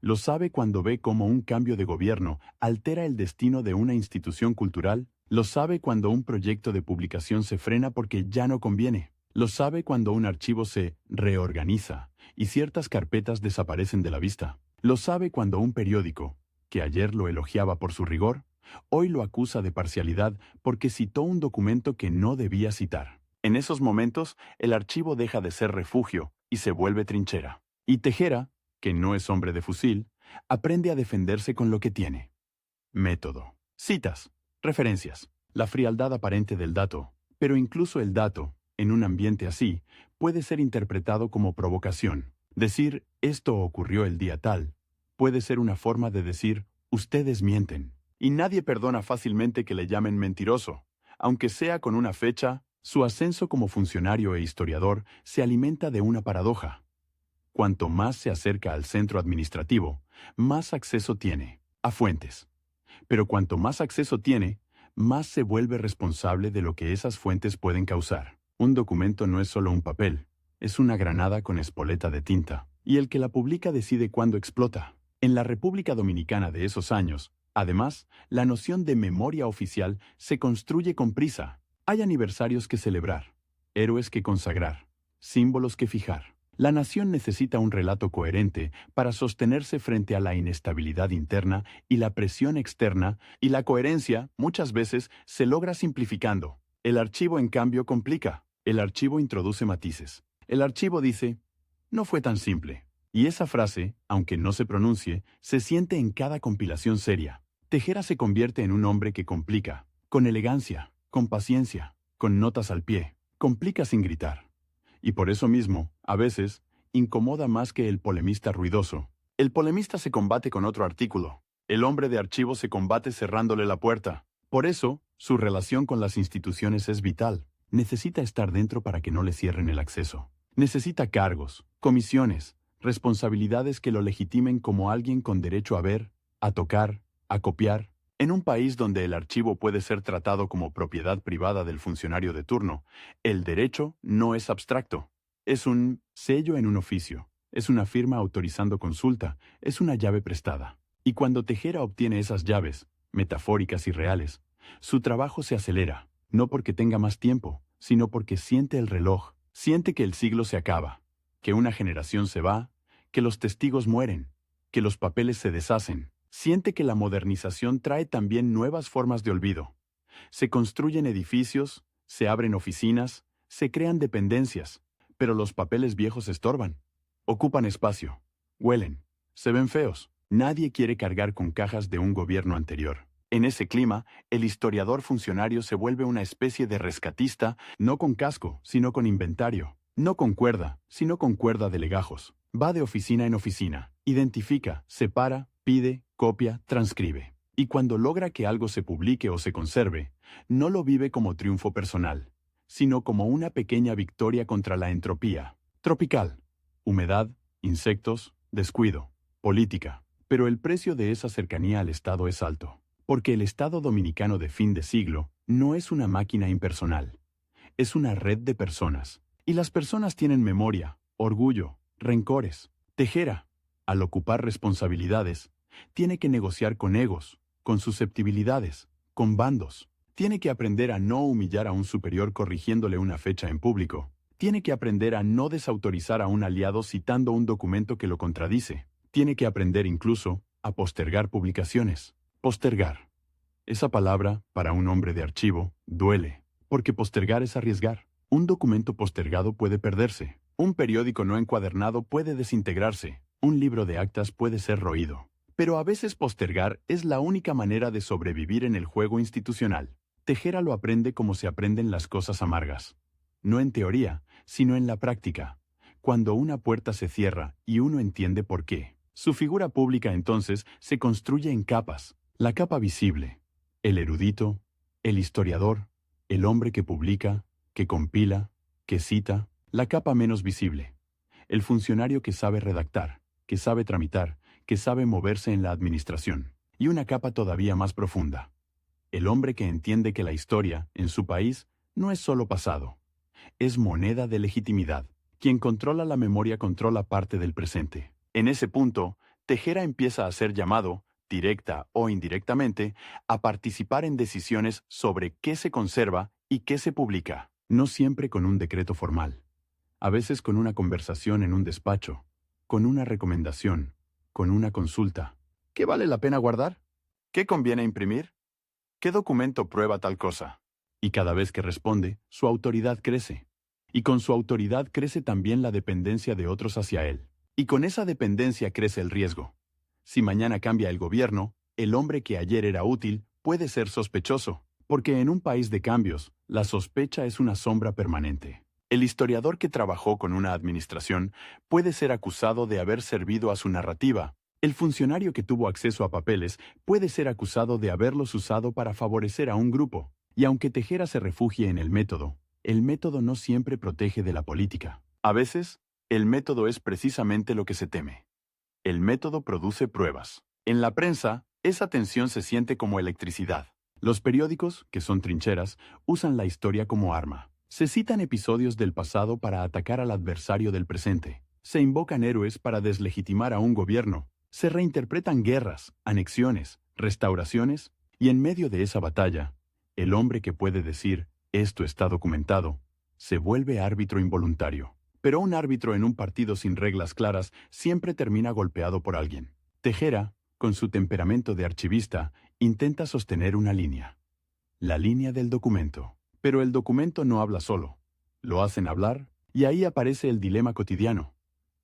Lo sabe cuando ve cómo un cambio de gobierno altera el destino de una institución cultural. Lo sabe cuando un proyecto de publicación se frena porque ya no conviene. Lo sabe cuando un archivo se reorganiza y ciertas carpetas desaparecen de la vista. Lo sabe cuando un periódico, que ayer lo elogiaba por su rigor, hoy lo acusa de parcialidad porque citó un documento que no debía citar. En esos momentos, el archivo deja de ser refugio y se vuelve trinchera. Y Tejera, que no es hombre de fusil, aprende a defenderse con lo que tiene. Método. Citas. Referencias. La frialdad aparente del dato. Pero incluso el dato, en un ambiente así, puede ser interpretado como provocación. Decir, esto ocurrió el día tal, puede ser una forma de decir, ustedes mienten. Y nadie perdona fácilmente que le llamen mentiroso. Aunque sea con una fecha, su ascenso como funcionario e historiador se alimenta de una paradoja. Cuanto más se acerca al centro administrativo, más acceso tiene a fuentes. Pero cuanto más acceso tiene, más se vuelve responsable de lo que esas fuentes pueden causar. Un documento no es solo un papel, es una granada con espoleta de tinta, y el que la publica decide cuándo explota. En la República Dominicana de esos años, además, la noción de memoria oficial se construye con prisa. Hay aniversarios que celebrar, héroes que consagrar, símbolos que fijar. La nación necesita un relato coherente para sostenerse frente a la inestabilidad interna y la presión externa, y la coherencia, muchas veces, se logra simplificando. El archivo, en cambio, complica. El archivo introduce matices. El archivo dice, no fue tan simple. Y esa frase, aunque no se pronuncie, se siente en cada compilación seria. Tejera se convierte en un hombre que complica, con elegancia, con paciencia, con notas al pie, complica sin gritar. Y por eso mismo, a veces, incomoda más que el polemista ruidoso. El polemista se combate con otro artículo. El hombre de archivo se combate cerrándole la puerta. Por eso, su relación con las instituciones es vital. Necesita estar dentro para que no le cierren el acceso. Necesita cargos, comisiones, responsabilidades que lo legitimen como alguien con derecho a ver, a tocar, a copiar. En un país donde el archivo puede ser tratado como propiedad privada del funcionario de turno, el derecho no es abstracto. Es un sello en un oficio, es una firma autorizando consulta, es una llave prestada. Y cuando Tejera obtiene esas llaves, metafóricas y reales, su trabajo se acelera, no porque tenga más tiempo, sino porque siente el reloj, siente que el siglo se acaba, que una generación se va, que los testigos mueren, que los papeles se deshacen. Siente que la modernización trae también nuevas formas de olvido. Se construyen edificios, se abren oficinas, se crean dependencias, pero los papeles viejos estorban. Ocupan espacio, huelen, se ven feos. Nadie quiere cargar con cajas de un gobierno anterior. En ese clima, el historiador funcionario se vuelve una especie de rescatista, no con casco, sino con inventario. No con cuerda, sino con cuerda de legajos. Va de oficina en oficina, identifica, separa, pide, copia, transcribe. Y cuando logra que algo se publique o se conserve, no lo vive como triunfo personal, sino como una pequeña victoria contra la entropía tropical. Humedad, insectos, descuido, política. Pero el precio de esa cercanía al Estado es alto, porque el Estado dominicano de fin de siglo no es una máquina impersonal. Es una red de personas. Y las personas tienen memoria, orgullo, rencores. Tejera, al ocupar responsabilidades, tiene que negociar con egos, con susceptibilidades, con bandos. Tiene que aprender a no humillar a un superior corrigiéndole una fecha en público. Tiene que aprender a no desautorizar a un aliado citando un documento que lo contradice. Tiene que aprender incluso a postergar publicaciones. Postergar. Esa palabra, para un hombre de archivo, duele, porque postergar es arriesgar. Un documento postergado puede perderse. Un periódico no encuadernado puede desintegrarse. Un libro de actas puede ser roído. Pero a veces postergar es la única manera de sobrevivir en el juego institucional. Tejera lo aprende como se aprenden las cosas amargas. No en teoría, sino en la práctica. Cuando una puerta se cierra y uno entiende por qué. Su figura pública entonces se construye en capas. La capa visible. El erudito, el historiador, el hombre que publica, que compila, que cita. La capa menos visible. El funcionario que sabe redactar, que sabe tramitar, que sabe moverse en la administración. Y una capa todavía más profunda. El hombre que entiende que la historia, en su país, no es solo pasado. Es moneda de legitimidad. Quien controla la memoria controla parte del presente. En ese punto, Tejera empieza a ser llamado, directa o indirectamente, a participar en decisiones sobre qué se conserva y qué se publica. No siempre con un decreto formal. A veces con una conversación en un despacho, con una recomendación, con una consulta. ¿Qué vale la pena guardar? ¿Qué conviene imprimir? ¿Qué documento prueba tal cosa? Y cada vez que responde, su autoridad crece. Y con su autoridad crece también la dependencia de otros hacia él. Y con esa dependencia crece el riesgo. Si mañana cambia el gobierno, el hombre que ayer era útil puede ser sospechoso, porque en un país de cambios, la sospecha es una sombra permanente. El historiador que trabajó con una administración puede ser acusado de haber servido a su narrativa. El funcionario que tuvo acceso a papeles puede ser acusado de haberlos usado para favorecer a un grupo. Y aunque Tejera se refugie en el método no siempre protege de la política. A veces, el método es precisamente lo que se teme. El método produce pruebas. En la prensa, esa tensión se siente como electricidad. Los periódicos, que son trincheras, usan la historia como arma. Se citan episodios del pasado para atacar al adversario del presente. Se invocan héroes para deslegitimar a un gobierno. Se reinterpretan guerras, anexiones, restauraciones, y en medio de esa batalla, el hombre que puede decir, esto está documentado, se vuelve árbitro involuntario. Pero un árbitro en un partido sin reglas claras siempre termina golpeado por alguien. Tejera, con su temperamento de archivista, intenta sostener una línea. La línea del documento. Pero el documento no habla solo. Lo hacen hablar, y ahí aparece el dilema cotidiano.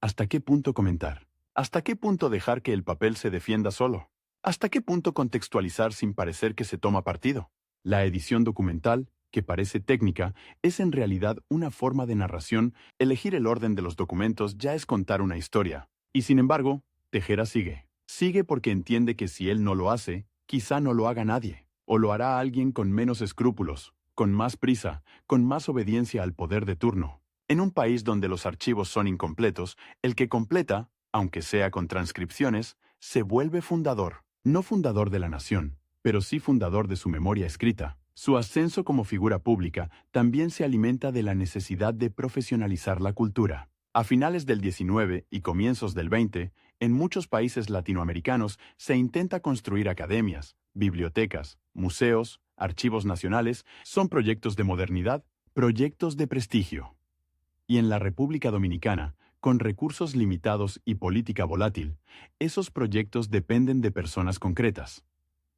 ¿Hasta qué punto comentar? ¿Hasta qué punto dejar que el papel se defienda solo? ¿Hasta qué punto contextualizar sin parecer que se toma partido? La edición documental, que parece técnica, es en realidad una forma de narración. Elegir el orden de los documentos ya es contar una historia. Y sin embargo, Tejera sigue. Sigue porque entiende que si él no lo hace, quizá no lo haga nadie. O lo hará alguien con menos escrúpulos, con más prisa, con más obediencia al poder de turno. En un país donde los archivos son incompletos, el que completa, aunque sea con transcripciones, se vuelve fundador. No fundador de la nación, pero sí fundador de su memoria escrita. Su ascenso como figura pública también se alimenta de la necesidad de profesionalizar la cultura. A finales del 19 y comienzos del 20, en muchos países latinoamericanos se intenta construir academias, bibliotecas, museos, archivos nacionales. Son proyectos de modernidad, proyectos de prestigio. Y en la República Dominicana, con recursos limitados y política volátil, esos proyectos dependen de personas concretas,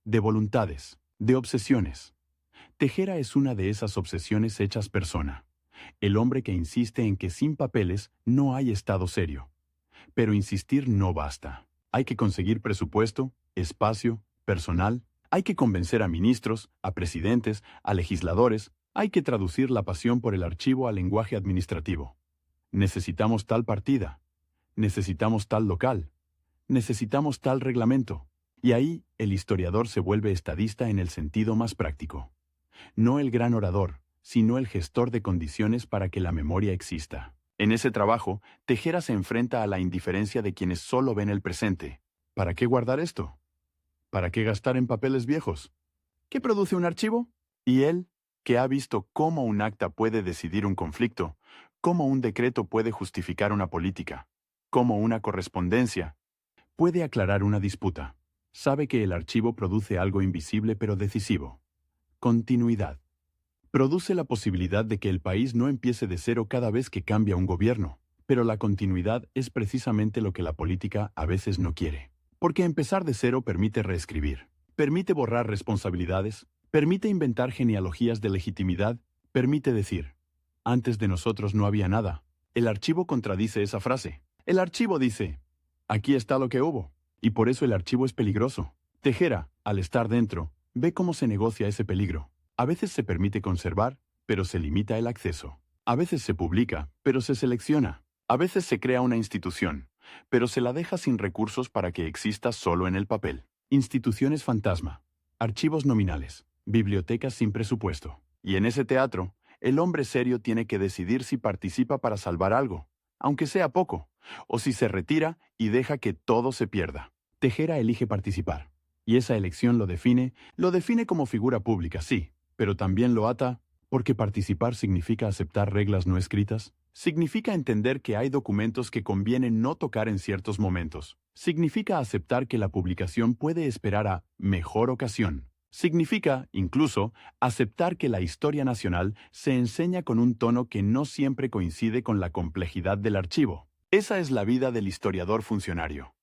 de voluntades, de obsesiones. Tejera es una de esas obsesiones hechas persona. El hombre que insiste en que sin papeles no hay Estado serio. Pero insistir no basta. Hay que conseguir presupuesto, espacio, personal. Hay que convencer a ministros, a presidentes, a legisladores. Hay que traducir la pasión por el archivo al lenguaje administrativo. Necesitamos tal partida. Necesitamos tal local. Necesitamos tal reglamento. Y ahí el historiador se vuelve estadista en el sentido más práctico. No el gran orador, sino el gestor de condiciones para que la memoria exista. En ese trabajo, Tejera se enfrenta a la indiferencia de quienes solo ven el presente. ¿Para qué guardar esto? ¿Para qué gastar en papeles viejos? ¿Qué produce un archivo? Y él, que ha visto cómo un acta puede decidir un conflicto, cómo un decreto puede justificar una política, cómo una correspondencia puede aclarar una disputa. Sabe que el archivo produce algo invisible pero decisivo. Continuidad. Produce la posibilidad de que el país no empiece de cero cada vez que cambia un gobierno, pero la continuidad es precisamente lo que la política a veces no quiere. Porque empezar de cero permite reescribir, permite borrar responsabilidades, permite inventar genealogías de legitimidad, permite decir, antes de nosotros no había nada. El archivo contradice esa frase. El archivo dice, aquí está lo que hubo, y por eso el archivo es peligroso. Tejera, al estar dentro, ve cómo se negocia ese peligro. A veces se permite conservar, pero se limita el acceso. A veces se publica, pero se selecciona. A veces se crea una institución, pero se la deja sin recursos para que exista solo en el papel. Instituciones fantasma, archivos nominales, bibliotecas sin presupuesto. Y en ese teatro, el hombre serio tiene que decidir si participa para salvar algo, aunque sea poco, o si se retira y deja que todo se pierda. Tejera elige participar, y esa elección lo define como figura pública, sí, pero también lo ata, porque participar significa aceptar reglas no escritas, significa entender que hay documentos que conviene no tocar en ciertos momentos, significa aceptar que la publicación puede esperar a mejor ocasión, significa, incluso, aceptar que la historia nacional se enseña con un tono que no siempre coincide con la complejidad del archivo. Esa es la vida del historiador funcionario.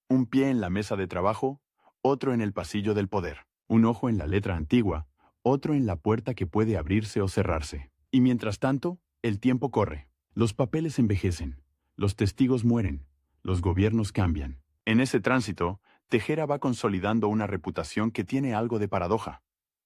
Un pie en la mesa de trabajo, otro en el pasillo del poder, un ojo en la letra antigua, otro en la puerta que puede abrirse o cerrarse. Y mientras tanto, el tiempo corre. Los papeles envejecen, los testigos mueren, los gobiernos cambian. En ese tránsito, Tejera va consolidando una reputación que tiene algo de paradoja.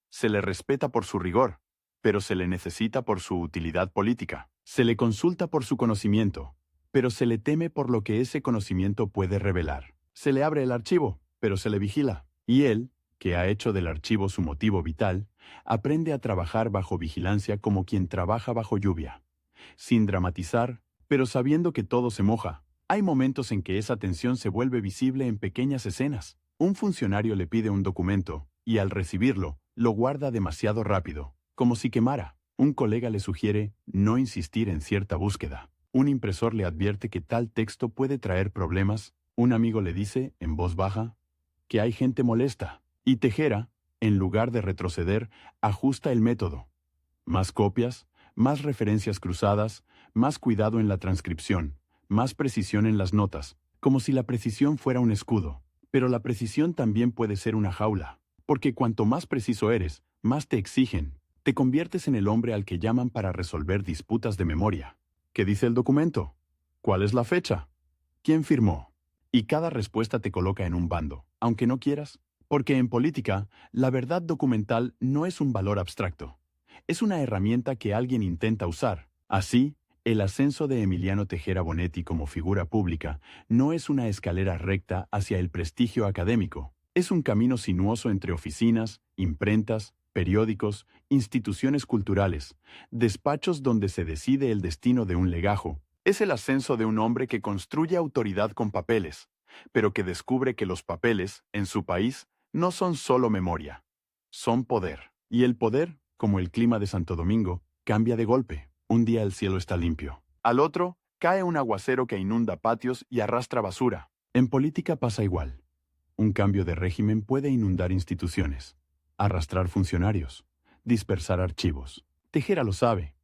Se le respeta por su rigor, pero se le necesita por su utilidad política. Se le consulta por su conocimiento, pero se le teme por lo que ese conocimiento puede revelar. Se le abre el archivo, pero se le vigila. Y él, que ha hecho del archivo su motivo vital, aprende a trabajar bajo vigilancia como quien trabaja bajo lluvia. Sin dramatizar, pero sabiendo que todo se moja. Hay momentos en que esa tensión se vuelve visible en pequeñas escenas. Un funcionario le pide un documento, y al recibirlo, lo guarda demasiado rápido, como si quemara. Un colega le sugiere no insistir en cierta búsqueda. Un impresor le advierte que tal texto puede traer problemas. Un amigo le dice, en voz baja, que hay gente molesta. Y Tejera, en lugar de retroceder, ajusta el método. Más copias, más referencias cruzadas, más cuidado en la transcripción, más precisión en las notas, como si la precisión fuera un escudo. Pero la precisión también puede ser una jaula, porque cuanto más preciso eres, más te exigen. Te conviertes en el hombre al que llaman para resolver disputas de memoria. ¿Qué dice el documento? ¿Cuál es la fecha? ¿Quién firmó? Y cada respuesta te coloca en un bando, aunque no quieras. Porque en política, la verdad documental no es un valor abstracto. Es una herramienta que alguien intenta usar. Así, el ascenso de Emiliano Tejera Bonetti como figura pública no es una escalera recta hacia el prestigio académico. Es un camino sinuoso entre oficinas, imprentas, periódicos, instituciones culturales, despachos donde se decide el destino de un legajo. Es el ascenso de un hombre que construye autoridad con papeles, pero que descubre que los papeles, en su país, no son solo memoria, son poder. Y el poder, como el clima de Santo Domingo, cambia de golpe. Un día el cielo está limpio. Al otro, cae un aguacero que inunda patios y arrastra basura. En política pasa igual. Un cambio de régimen puede inundar instituciones, arrastrar funcionarios, dispersar archivos. Tejera lo sabe.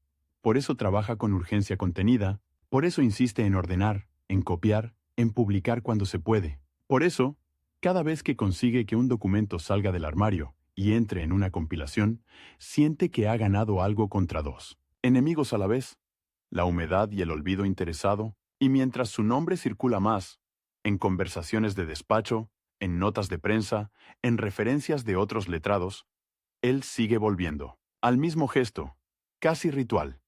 Por eso trabaja con urgencia contenida, por eso insiste en ordenar, en copiar, en publicar cuando se puede. Por eso, cada vez que consigue que un documento salga del armario y entre en una compilación, siente que ha ganado algo contra dos enemigos a la vez, la humedad y el olvido interesado, y mientras su nombre circula más, en conversaciones de despacho, en notas de prensa, en referencias de otros letrados, él sigue volviendo al mismo gesto, casi ritual,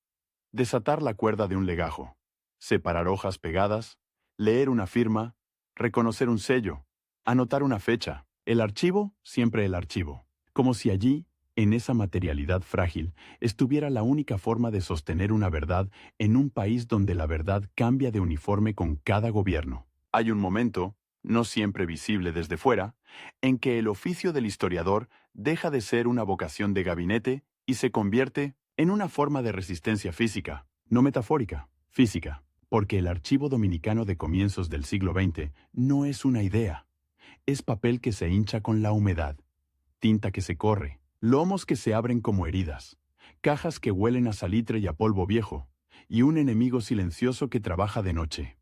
desatar la cuerda de un legajo, separar hojas pegadas, leer una firma, reconocer un sello, anotar una fecha, el archivo, siempre el archivo, como si allí, en esa materialidad frágil, estuviera la única forma de sostener una verdad en un país donde la verdad cambia de uniforme con cada gobierno. Hay un momento, no siempre visible desde fuera, en que el oficio del historiador deja de ser una vocación de gabinete y se convierte en una forma de resistencia física, no metafórica. Física. Porque el archivo dominicano de comienzos del siglo XX no es una idea. Es papel que se hincha con la humedad, tinta que se corre, lomos que se abren como heridas, cajas que huelen a salitre y a polvo viejo, y un enemigo silencioso que trabaja de noche.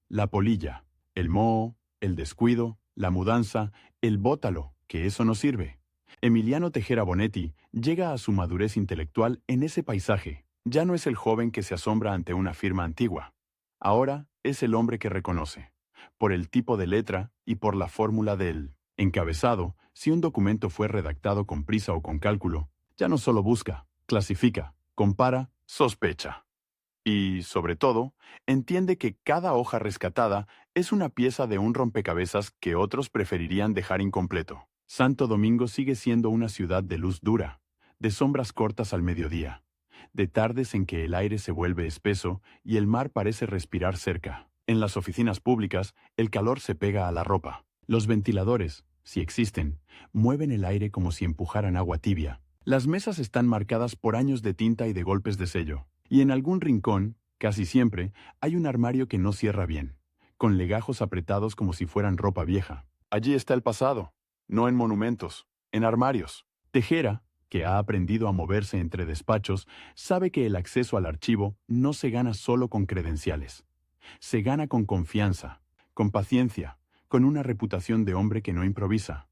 La polilla, el moho, el descuido, la mudanza, el bótalo, que eso no sirve. Emiliano Tejera Bonetti llega a su madurez intelectual en ese paisaje. Ya no es el joven que se asombra ante una firma antigua. Ahora es el hombre que reconoce, por el tipo de letra y por la fórmula del encabezado, si un documento fue redactado con prisa o con cálculo, ya no solo busca, clasifica, compara, sospecha. Y, sobre todo, entiende que cada hoja rescatada es una pieza de un rompecabezas que otros preferirían dejar incompleto. Santo Domingo sigue siendo una ciudad de luz dura, de sombras cortas al mediodía, de tardes en que el aire se vuelve espeso y el mar parece respirar cerca. En las oficinas públicas, el calor se pega a la ropa. Los ventiladores, si existen, mueven el aire como si empujaran agua tibia. Las mesas están marcadas por años de tinta y de golpes de sello. Y en algún rincón, casi siempre, hay un armario que no cierra bien, con legajos apretados como si fueran ropa vieja. Allí está el pasado, no en monumentos, en armarios. Tejera, que ha aprendido a moverse entre despachos, sabe que el acceso al archivo no se gana solo con credenciales. Se gana con confianza, con paciencia, con una reputación de hombre que no improvisa.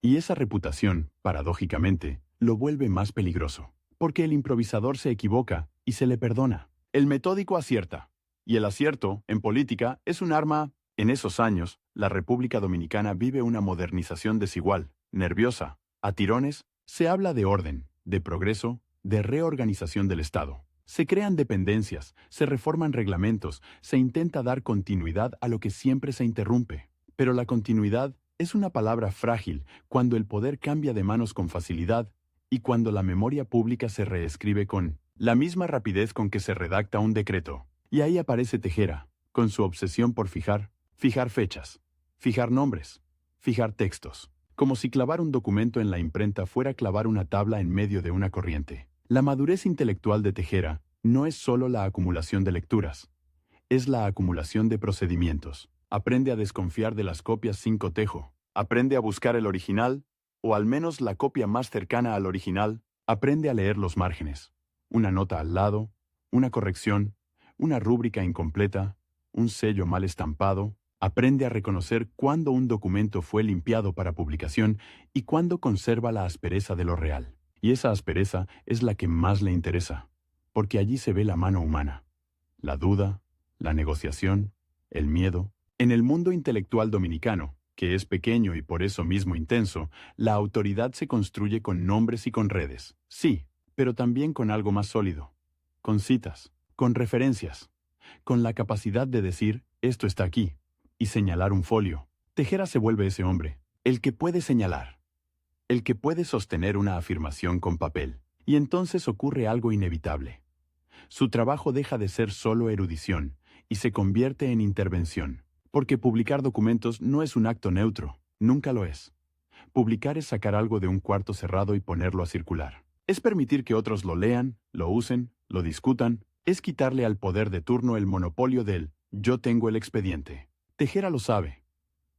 Y esa reputación, paradójicamente, lo vuelve más peligroso, porque el improvisador se equivoca y se le perdona. El metódico acierta, y el acierto, en política, es un arma. En esos años, la República Dominicana vive una modernización desigual, nerviosa. A tirones, se habla de orden, de progreso, de reorganización del Estado. Se crean dependencias, se reforman reglamentos, se intenta dar continuidad a lo que siempre se interrumpe. Pero la continuidad es una palabra frágil cuando el poder cambia de manos con facilidad y cuando la memoria pública se reescribe con la misma rapidez con que se redacta un decreto. Y ahí aparece Tejera, con su obsesión por fijar fechas, fijar nombres, fijar textos, como si clavar un documento en la imprenta fuera clavar una tabla en medio de una corriente. La madurez intelectual de Tejera no es solo la acumulación de lecturas, es la acumulación de procedimientos. Aprende a desconfiar de las copias sin cotejo, aprende a buscar el original, o al menos la copia más cercana al original, aprende a leer los márgenes. Una nota al lado, una corrección, una rúbrica incompleta, un sello mal estampado. Aprende a reconocer cuándo un documento fue limpiado para publicación y cuándo conserva la aspereza de lo real. Y esa aspereza es la que más le interesa, porque allí se ve la mano humana, la duda, la negociación, el miedo. En el mundo intelectual dominicano, que es pequeño y por eso mismo intenso, la autoridad se construye con nombres y con redes. Sí, pero también con algo más sólido, con citas, con referencias, con la capacidad de decir, esto está aquí, y señalar un folio. Tejera se vuelve ese hombre, el que puede señalar, el que puede sostener una afirmación con papel. Y entonces ocurre algo inevitable. Su trabajo deja de ser solo erudición y se convierte en intervención. Porque publicar documentos no es un acto neutro, nunca lo es. Publicar es sacar algo de un cuarto cerrado y ponerlo a circular. Es permitir que otros lo lean, lo usen, lo discutan. Es quitarle al poder de turno el monopolio del yo tengo el expediente. Tejera lo sabe.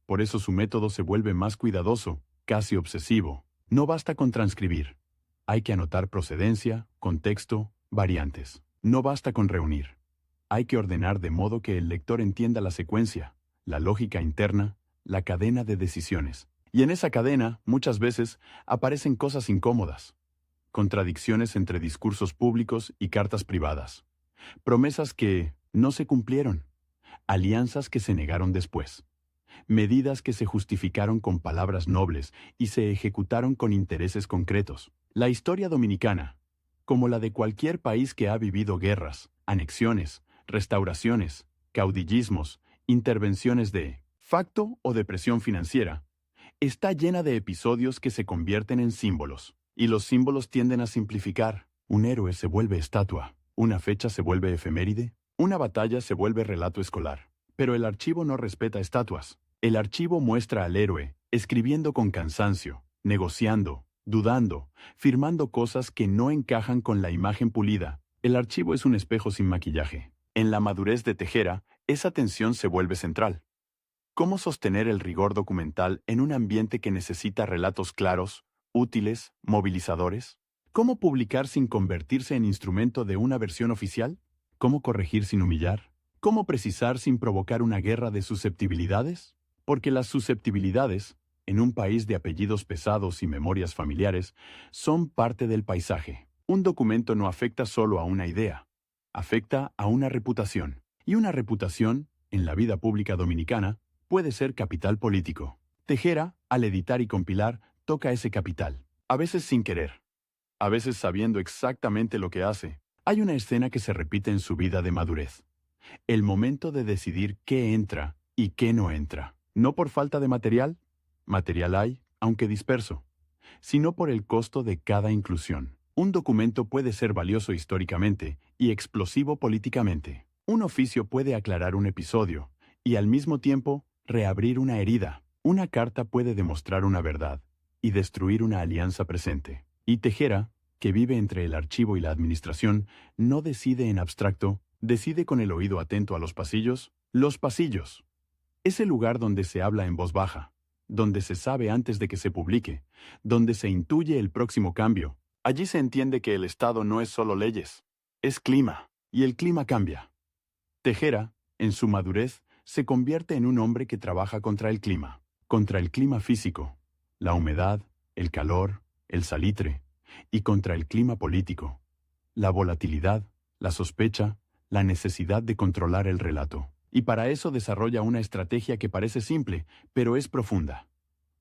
Por eso su método se vuelve más cuidadoso, casi obsesivo. No basta con transcribir. Hay que anotar procedencia, contexto, variantes. No basta con reunir. Hay que ordenar de modo que el lector entienda la secuencia, la lógica interna, la cadena de decisiones. Y en esa cadena, muchas veces, aparecen cosas incómodas. Contradicciones entre discursos públicos y cartas privadas. Promesas que no se cumplieron. Alianzas que se negaron después. Medidas que se justificaron con palabras nobles y se ejecutaron con intereses concretos. La historia dominicana, como la de cualquier país que ha vivido guerras, anexiones, restauraciones, caudillismos, intervenciones de facto o de presión financiera, está llena de episodios que se convierten en símbolos. Y los símbolos tienden a simplificar. Un héroe se vuelve estatua, una fecha se vuelve efeméride, una batalla se vuelve relato escolar. Pero el archivo no respeta estatuas. El archivo muestra al héroe, escribiendo con cansancio, negociando, dudando, firmando cosas que no encajan con la imagen pulida. El archivo es un espejo sin maquillaje. En la madurez de Tejera, esa tensión se vuelve central. ¿Cómo sostener el rigor documental en un ambiente que necesita relatos claros, útiles, movilizadores? ¿Cómo publicar sin convertirse en instrumento de una versión oficial? ¿Cómo corregir sin humillar? ¿Cómo precisar sin provocar una guerra de susceptibilidades? Porque las susceptibilidades, en un país de apellidos pesados y memorias familiares, son parte del paisaje. Un documento no afecta solo a una idea, afecta a una reputación. Y una reputación, en la vida pública dominicana, puede ser capital político. Tejera, al editar y compilar, toca ese capital. A veces sin querer. A veces sabiendo exactamente lo que hace. Hay una escena que se repite en su vida de madurez. El momento de decidir qué entra y qué no entra. No por falta de material, material hay, aunque disperso, sino por el costo de cada inclusión. Un documento puede ser valioso históricamente y explosivo políticamente. Un oficio puede aclarar un episodio y al mismo tiempo reabrir una herida. Una carta puede demostrar una verdad y destruir una alianza presente. Y Tejera, que vive entre el archivo y la administración, no decide en abstracto, decide con el oído atento a los pasillos. Los pasillos. Es el lugar donde se habla en voz baja, donde se sabe antes de que se publique, donde se intuye el próximo cambio. Allí se entiende que el Estado no es solo leyes, es clima, y el clima cambia. Tejera, en su madurez, se convierte en un hombre que trabaja contra el clima físico, la humedad, el calor, el salitre, y contra el clima político, la volatilidad, la sospecha, la necesidad de controlar el relato. Y para eso desarrolla una estrategia que parece simple, pero es profunda.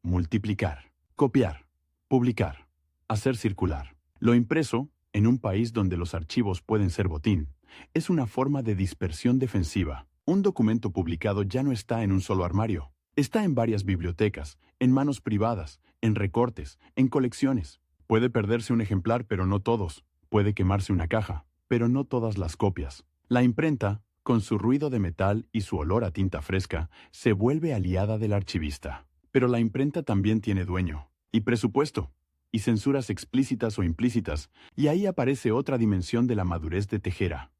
Multiplicar, copiar, publicar, hacer circular. Lo impreso, en un país donde los archivos pueden ser botín, es una forma de dispersión defensiva. Un documento publicado ya no está en un solo armario. Está en varias bibliotecas, en manos privadas, en recortes, en colecciones. Puede perderse un ejemplar, pero no todos. Puede quemarse una caja, pero no todas las copias. La imprenta, con su ruido de metal y su olor a tinta fresca, se vuelve aliada del archivista. Pero la imprenta también tiene dueño, y presupuesto, y censuras explícitas o implícitas, y ahí aparece otra dimensión de la madurez de Tejera.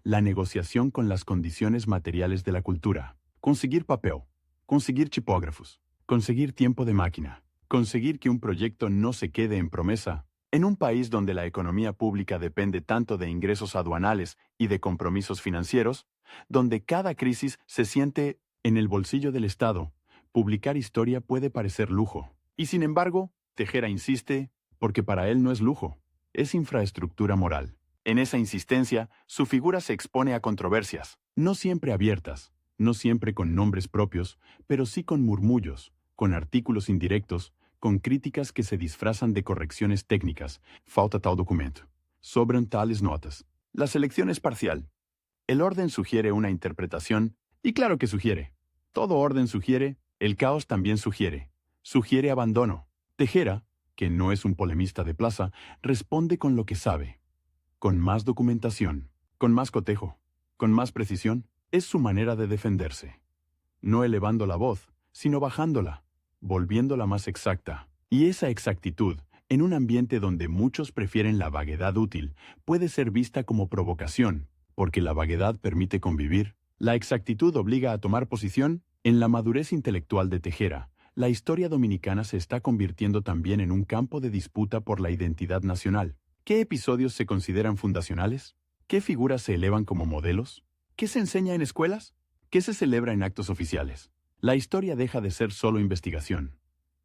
La negociación con las condiciones materiales de la cultura. Conseguir papel, conseguir chipógrafos, conseguir tiempo de máquina, conseguir que un proyecto no se quede en promesa. En un país donde la economía pública depende tanto de ingresos aduanales y de compromisos financieros, donde cada crisis se siente en el bolsillo del Estado, publicar historia puede parecer lujo. Y sin embargo, Tejera insiste, porque para él no es lujo, es infraestructura moral. En esa insistencia, su figura se expone a controversias, no siempre abiertas, no siempre con nombres propios, pero sí con murmullos, con artículos indirectos, con críticas que se disfrazan de correcciones técnicas. Falta tal documento. Sobran tales notas. La selección es parcial. El orden sugiere una interpretación, y claro que sugiere. Todo orden sugiere, el caos también sugiere. Sugiere abandono. Tejera, que no es un polemista de plaza, responde con lo que sabe. Con más documentación, con más cotejo, con más precisión, es su manera de defenderse. No elevando la voz, sino bajándola, volviéndola más exacta. Y esa exactitud, en un ambiente donde muchos prefieren la vaguedad útil, puede ser vista como provocación, porque la vaguedad permite convivir. La exactitud obliga a tomar posición. En la madurez intelectual de Tejera, la historia dominicana se está convirtiendo también en un campo de disputa por la identidad nacional. ¿Qué episodios se consideran fundacionales? ¿Qué figuras se elevan como modelos? ¿Qué se enseña en escuelas? ¿Qué se celebra en actos oficiales? La historia deja de ser solo investigación.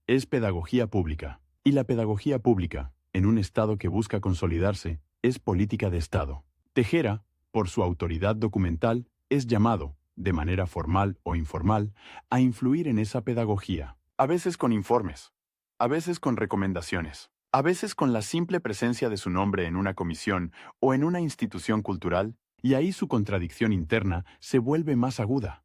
Es pedagogía pública. Y la pedagogía pública, en un Estado que busca consolidarse, es política de Estado. Tejera, por su autoridad documental, es llamado, de manera formal o informal, a influir en esa pedagogía. A veces con informes, a veces con recomendaciones, a veces con la simple presencia de su nombre en una comisión o en una institución cultural, y ahí su contradicción interna se vuelve más aguda.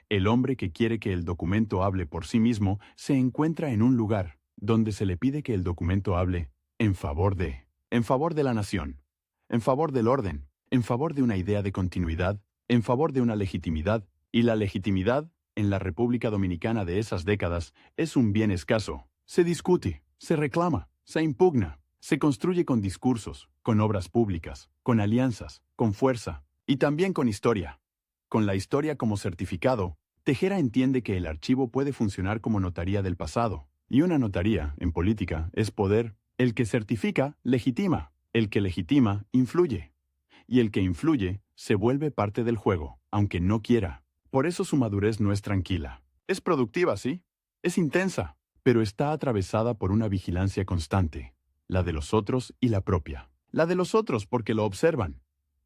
El hombre que quiere que el documento hable por sí mismo se encuentra en un lugar donde se le pide que el documento hable en favor de la nación, en favor del orden, en favor de una idea de continuidad, en favor de una legitimidad, y la legitimidad, en la República Dominicana de esas décadas, es un bien escaso. Se discute, se reclama, se impugna, se construye con discursos, con obras públicas, con alianzas, con fuerza, Y también con historia. Con la historia como certificado, Tejera entiende que el archivo puede funcionar como notaría del pasado. Y una notaría, en política, es poder. El que certifica, legitima. El que legitima, influye. Y el que influye, se vuelve parte del juego, aunque no quiera. Por eso su madurez no es tranquila. Es productiva, sí. Es intensa, pero está atravesada por una vigilancia constante. La de los otros y la propia. La de los otros porque lo observan.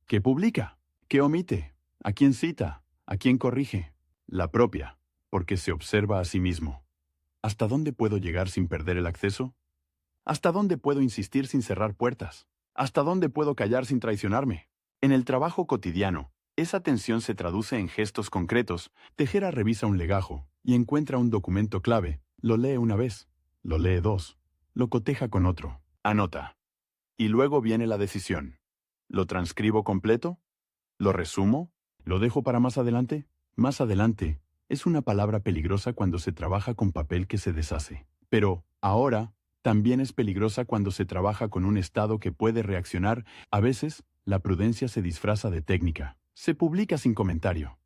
¿Qué publica? ¿Qué omite? ¿A quién cita? ¿A quién corrige? La propia, porque se observa a sí mismo. ¿Hasta dónde puedo llegar sin perder el acceso? ¿Hasta dónde puedo insistir sin cerrar puertas? ¿Hasta dónde puedo callar sin traicionarme? En el trabajo cotidiano, esa tensión se traduce en gestos concretos. Tejera revisa un legajo y encuentra un documento clave. Lo lee una vez, lo lee dos, lo coteja con otro, anota. Y luego viene la decisión. ¿Lo transcribo completo? ¿Lo resumo? ¿Lo dejo para más adelante? Más adelante es una palabra peligrosa cuando se trabaja con papel que se deshace. Pero, ahora, también es peligrosa cuando se trabaja con un Estado que puede reaccionar. A veces, la prudencia se disfraza de técnica. Se publica sin comentario.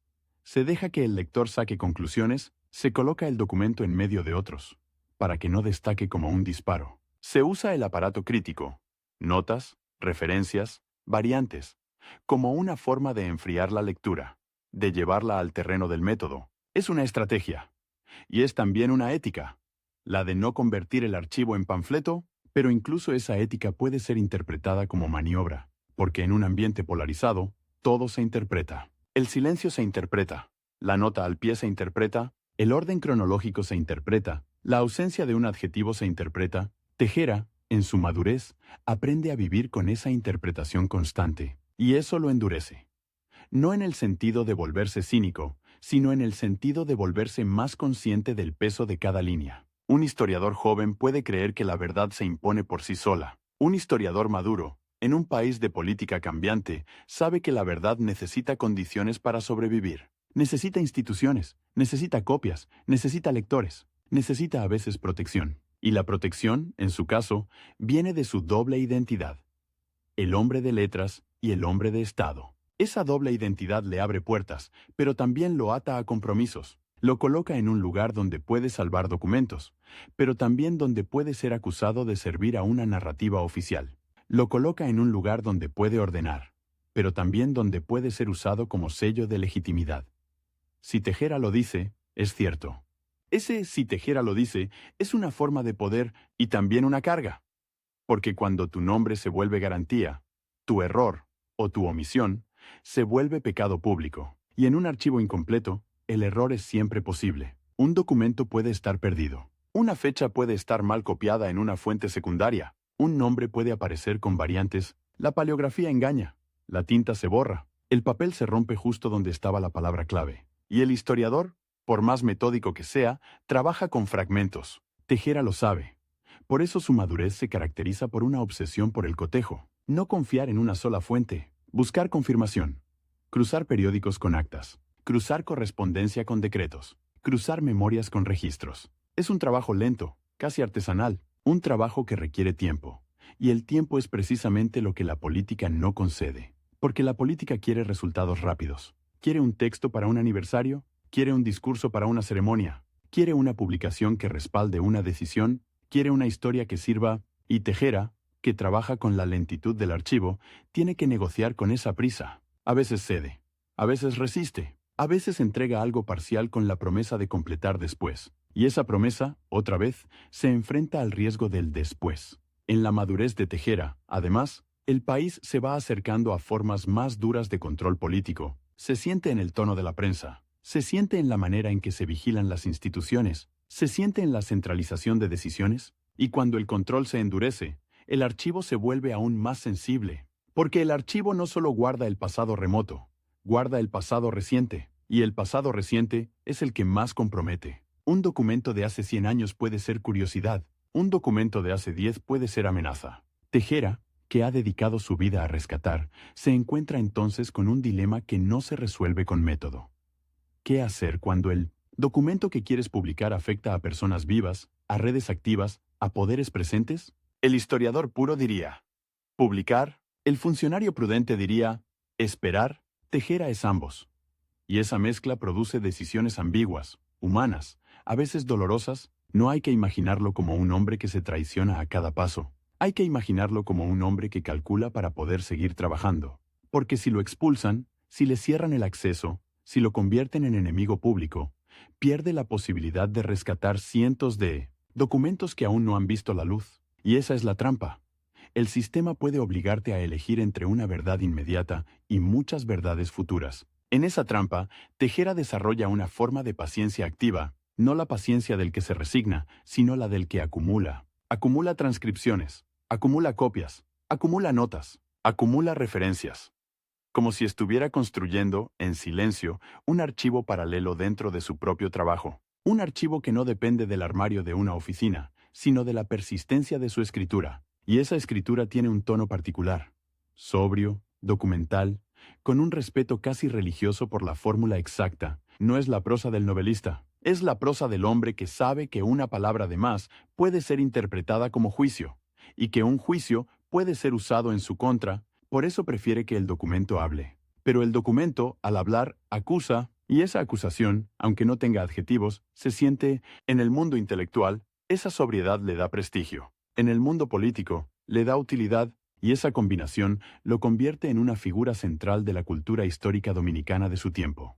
Se deja que el lector saque conclusiones, se coloca el documento en medio de otros, para que no destaque como un disparo. Se usa el aparato crítico, notas, referencias, variantes, como una forma de enfriar la lectura, de llevarla al terreno del método. Es una estrategia. Y es también una ética, la de no convertir el archivo en panfleto, pero incluso esa ética puede ser interpretada como maniobra, porque en un ambiente polarizado, todo se interpreta. El silencio se interpreta, la nota al pie se interpreta, el orden cronológico se interpreta, la ausencia de un adjetivo se interpreta. Tejera, en su madurez, aprende a vivir con esa interpretación constante, y eso lo endurece. No en el sentido de volverse cínico, sino en el sentido de volverse más consciente del peso de cada línea. Un historiador joven puede creer que la verdad se impone por sí sola. Un historiador maduro, en un país de política cambiante, sabe que la verdad necesita condiciones para sobrevivir. Necesita instituciones, necesita copias, necesita lectores, necesita a veces protección. Y la protección, en su caso, viene de su doble identidad. El hombre de letras y el hombre de Estado. Esa doble identidad le abre puertas, pero también lo ata a compromisos. Lo coloca en un lugar donde puede salvar documentos, pero también donde puede ser acusado de servir a una narrativa oficial. Lo coloca en un lugar donde puede ordenar, pero también donde puede ser usado como sello de legitimidad. Si Tejera lo dice, es cierto. Ese si Tejera lo dice es una forma de poder y también una carga. Porque cuando tu nombre se vuelve garantía, tu error o tu omisión se vuelve pecado público. Y en un archivo incompleto, el error es siempre posible. Un documento puede estar perdido. Una fecha puede estar mal copiada en una fuente secundaria. Un nombre puede aparecer con variantes. La paleografía engaña. La tinta se borra. El papel se rompe justo donde estaba la palabra clave. Y el historiador, por más metódico que sea, trabaja con fragmentos. Tejera lo sabe. Por eso su madurez se caracteriza por una obsesión por el cotejo. No confiar en una sola fuente. Buscar confirmación. Cruzar periódicos con actas. Cruzar correspondencia con decretos. Cruzar memorias con registros. Es un trabajo lento, casi artesanal. Un trabajo que requiere tiempo. Y el tiempo es precisamente lo que la política no concede. Porque la política quiere resultados rápidos. Quiere un texto para un aniversario. Quiere un discurso para una ceremonia. Quiere una publicación que respalde una decisión. Quiere una historia que sirva. Y Tejera, que trabaja con la lentitud del archivo, tiene que negociar con esa prisa. A veces cede. A veces resiste. A veces entrega algo parcial con la promesa de completar después. Y esa promesa, otra vez, se enfrenta al riesgo del después. En la madurez de Tejera, además, el país se va acercando a formas más duras de control político. Se siente en el tono de la prensa. Se siente en la manera en que se vigilan las instituciones. Se siente en la centralización de decisiones. Y cuando el control se endurece, el archivo se vuelve aún más sensible. Porque el archivo no solo guarda el pasado remoto, guarda el pasado reciente. Y el pasado reciente es el que más compromete. Un documento de hace 100 años puede ser curiosidad. Un documento de hace 10 puede ser amenaza. Tejera, que ha dedicado su vida a rescatar, se encuentra entonces con un dilema que no se resuelve con método. ¿Qué hacer cuando el documento que quieres publicar afecta a personas vivas, a redes activas, a poderes presentes? El historiador puro diría, publicar. El funcionario prudente diría, esperar. Tejera es ambos. Y esa mezcla produce decisiones ambiguas, humanas, a veces dolorosas. No hay que imaginarlo como un hombre que se traiciona a cada paso. Hay que imaginarlo como un hombre que calcula para poder seguir trabajando. Porque si lo expulsan, si le cierran el acceso, si lo convierten en enemigo público, pierde la posibilidad de rescatar cientos de documentos que aún no han visto la luz. Y esa es la trampa. El sistema puede obligarte a elegir entre una verdad inmediata y muchas verdades futuras. En esa trampa, Tejera desarrolla una forma de paciencia activa, no la paciencia del que se resigna, sino la del que acumula. Acumula transcripciones, acumula copias, acumula notas, acumula referencias. Como si estuviera construyendo, en silencio, un archivo paralelo dentro de su propio trabajo. Un archivo que no depende del armario de una oficina, sino de la persistencia de su escritura. Y esa escritura tiene un tono particular, sobrio, documental, con un respeto casi religioso por la fórmula exacta. No es la prosa del novelista, es la prosa del hombre que sabe que una palabra de más puede ser interpretada como juicio, y que un juicio puede ser usado en su contra. Por eso prefiere que el documento hable. Pero el documento, al hablar, acusa, y esa acusación, aunque no tenga adjetivos, se siente, en el mundo intelectual, esa sobriedad le da prestigio. En el mundo político, le da utilidad, y esa combinación lo convierte en una figura central de la cultura histórica dominicana de su tiempo.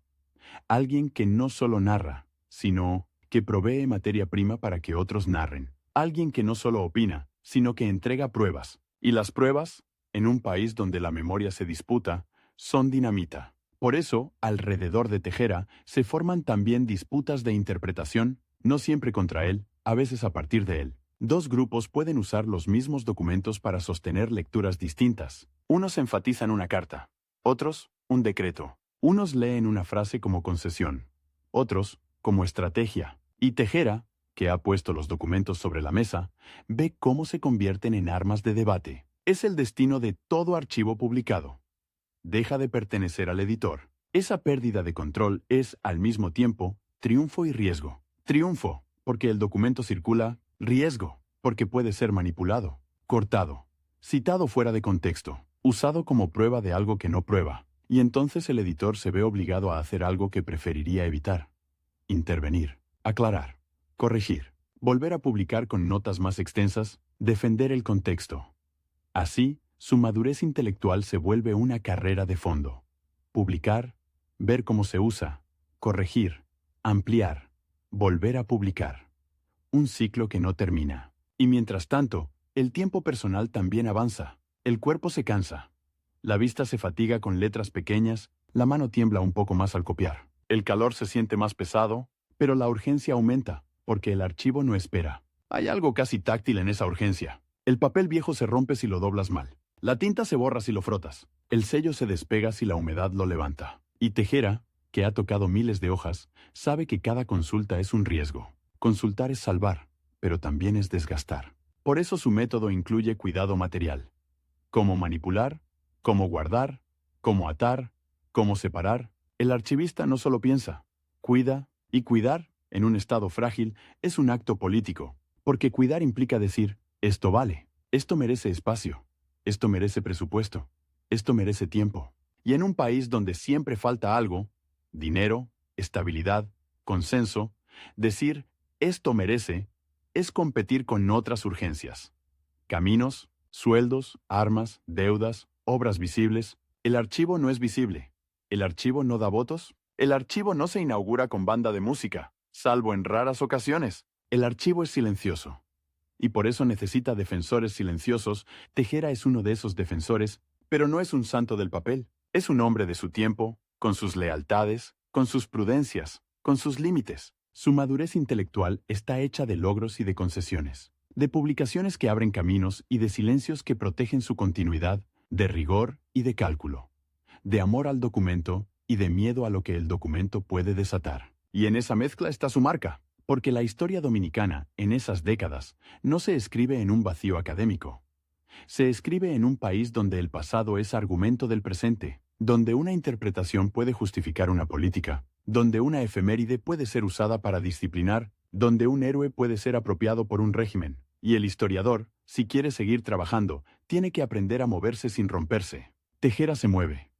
Alguien que no solo narra, sino que provee materia prima para que otros narren. Alguien que no solo opina, sino que entrega pruebas. Y las pruebas, en un país donde la memoria se disputa, son dinamita. Por eso, alrededor de Tejera, se forman también disputas de interpretación, no siempre contra él, a veces a partir de él. Dos grupos pueden usar los mismos documentos para sostener lecturas distintas. Unos enfatizan una carta, otros, un decreto. Unos leen una frase como concesión, otros, como estrategia. Y Tejera, que ha puesto los documentos sobre la mesa, ve cómo se convierten en armas de debate. Es el destino de todo archivo publicado. Deja de pertenecer al editor. Esa pérdida de control es, al mismo tiempo, triunfo y riesgo. Triunfo, porque el documento circula. Riesgo, porque puede ser manipulado, cortado, citado fuera de contexto, usado como prueba de algo que no prueba. Y entonces el editor se ve obligado a hacer algo que preferiría evitar. Intervenir, aclarar, corregir, volver a publicar con notas más extensas, defender el contexto. Así, su madurez intelectual se vuelve una carrera de fondo. Publicar, ver cómo se usa, corregir, ampliar, volver a publicar. Un ciclo que no termina. Y mientras tanto, el tiempo personal también avanza. El cuerpo se cansa. La vista se fatiga con letras pequeñas, la mano tiembla un poco más al copiar. El calor se siente más pesado, pero la urgencia aumenta, porque el archivo no espera. Hay algo casi táctil en esa urgencia. El papel viejo se rompe si lo doblas mal. La tinta se borra si lo frotas. El sello se despega si la humedad lo levanta. Y Tejera, que ha tocado miles de hojas, sabe que cada consulta es un riesgo. Consultar es salvar, pero también es desgastar. Por eso su método incluye cuidado material. Cómo manipular, cómo guardar, cómo atar, cómo separar. El archivista no solo piensa, cuida, y cuidar, en un estado frágil, es un acto político, porque cuidar implica decir, esto vale, esto merece espacio, esto merece presupuesto, esto merece tiempo. Y en un país donde siempre falta algo, dinero, estabilidad, consenso, decir, esto merece, es competir con otras urgencias. Caminos, sueldos, armas, deudas, obras visibles. El archivo no es visible. El archivo no da votos. El archivo no se inaugura con banda de música, salvo en raras ocasiones. El archivo es silencioso. Y por eso necesita defensores silenciosos. Tejera es uno de esos defensores, pero no es un santo del papel. Es un hombre de su tiempo, con sus lealtades, con sus prudencias, con sus límites. Su madurez intelectual está hecha de logros y de concesiones, de publicaciones que abren caminos y de silencios que protegen su continuidad, de rigor y de cálculo, de amor al documento y de miedo a lo que el documento puede desatar. Y en esa mezcla está su marca, porque la historia dominicana, en esas décadas, no se escribe en un vacío académico. Se escribe en un país donde el pasado es argumento del presente, donde una interpretación puede justificar una política, donde una efeméride puede ser usada para disciplinar, donde un héroe puede ser apropiado por un régimen, y el historiador, si quiere seguir trabajando, tiene que aprender a moverse sin romperse. Tejera se mueve.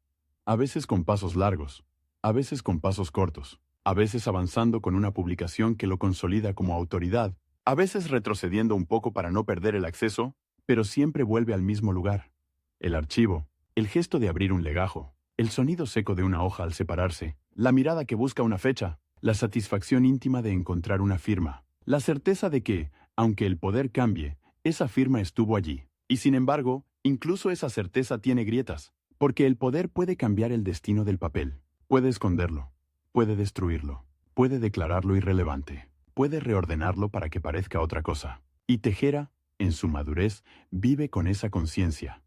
a veces con pasos largos, a veces con pasos cortos, a veces avanzando con una publicación que lo consolida como autoridad, a veces retrocediendo un poco para no perder el acceso, pero siempre vuelve al mismo lugar. El archivo, el gesto de abrir un legajo, el sonido seco de una hoja al separarse, la mirada que busca una fecha, la satisfacción íntima de encontrar una firma, la certeza de que, aunque el poder cambie, esa firma estuvo allí. Y sin embargo, incluso esa certeza tiene grietas, porque el poder puede cambiar el destino del papel, puede esconderlo, puede destruirlo, puede declararlo irrelevante, puede reordenarlo para que parezca otra cosa. Y Tejera, en su madurez, vive con esa conciencia.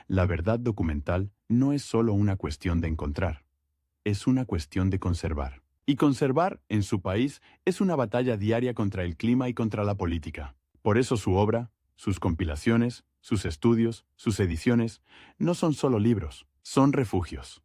La verdad documental no es solo una cuestión de encontrar, es una cuestión de conservar. Y conservar, en su país, es una batalla diaria contra el clima y contra la política. Por eso su obra, sus compilaciones, sus estudios, sus ediciones, no son solo libros, son refugios.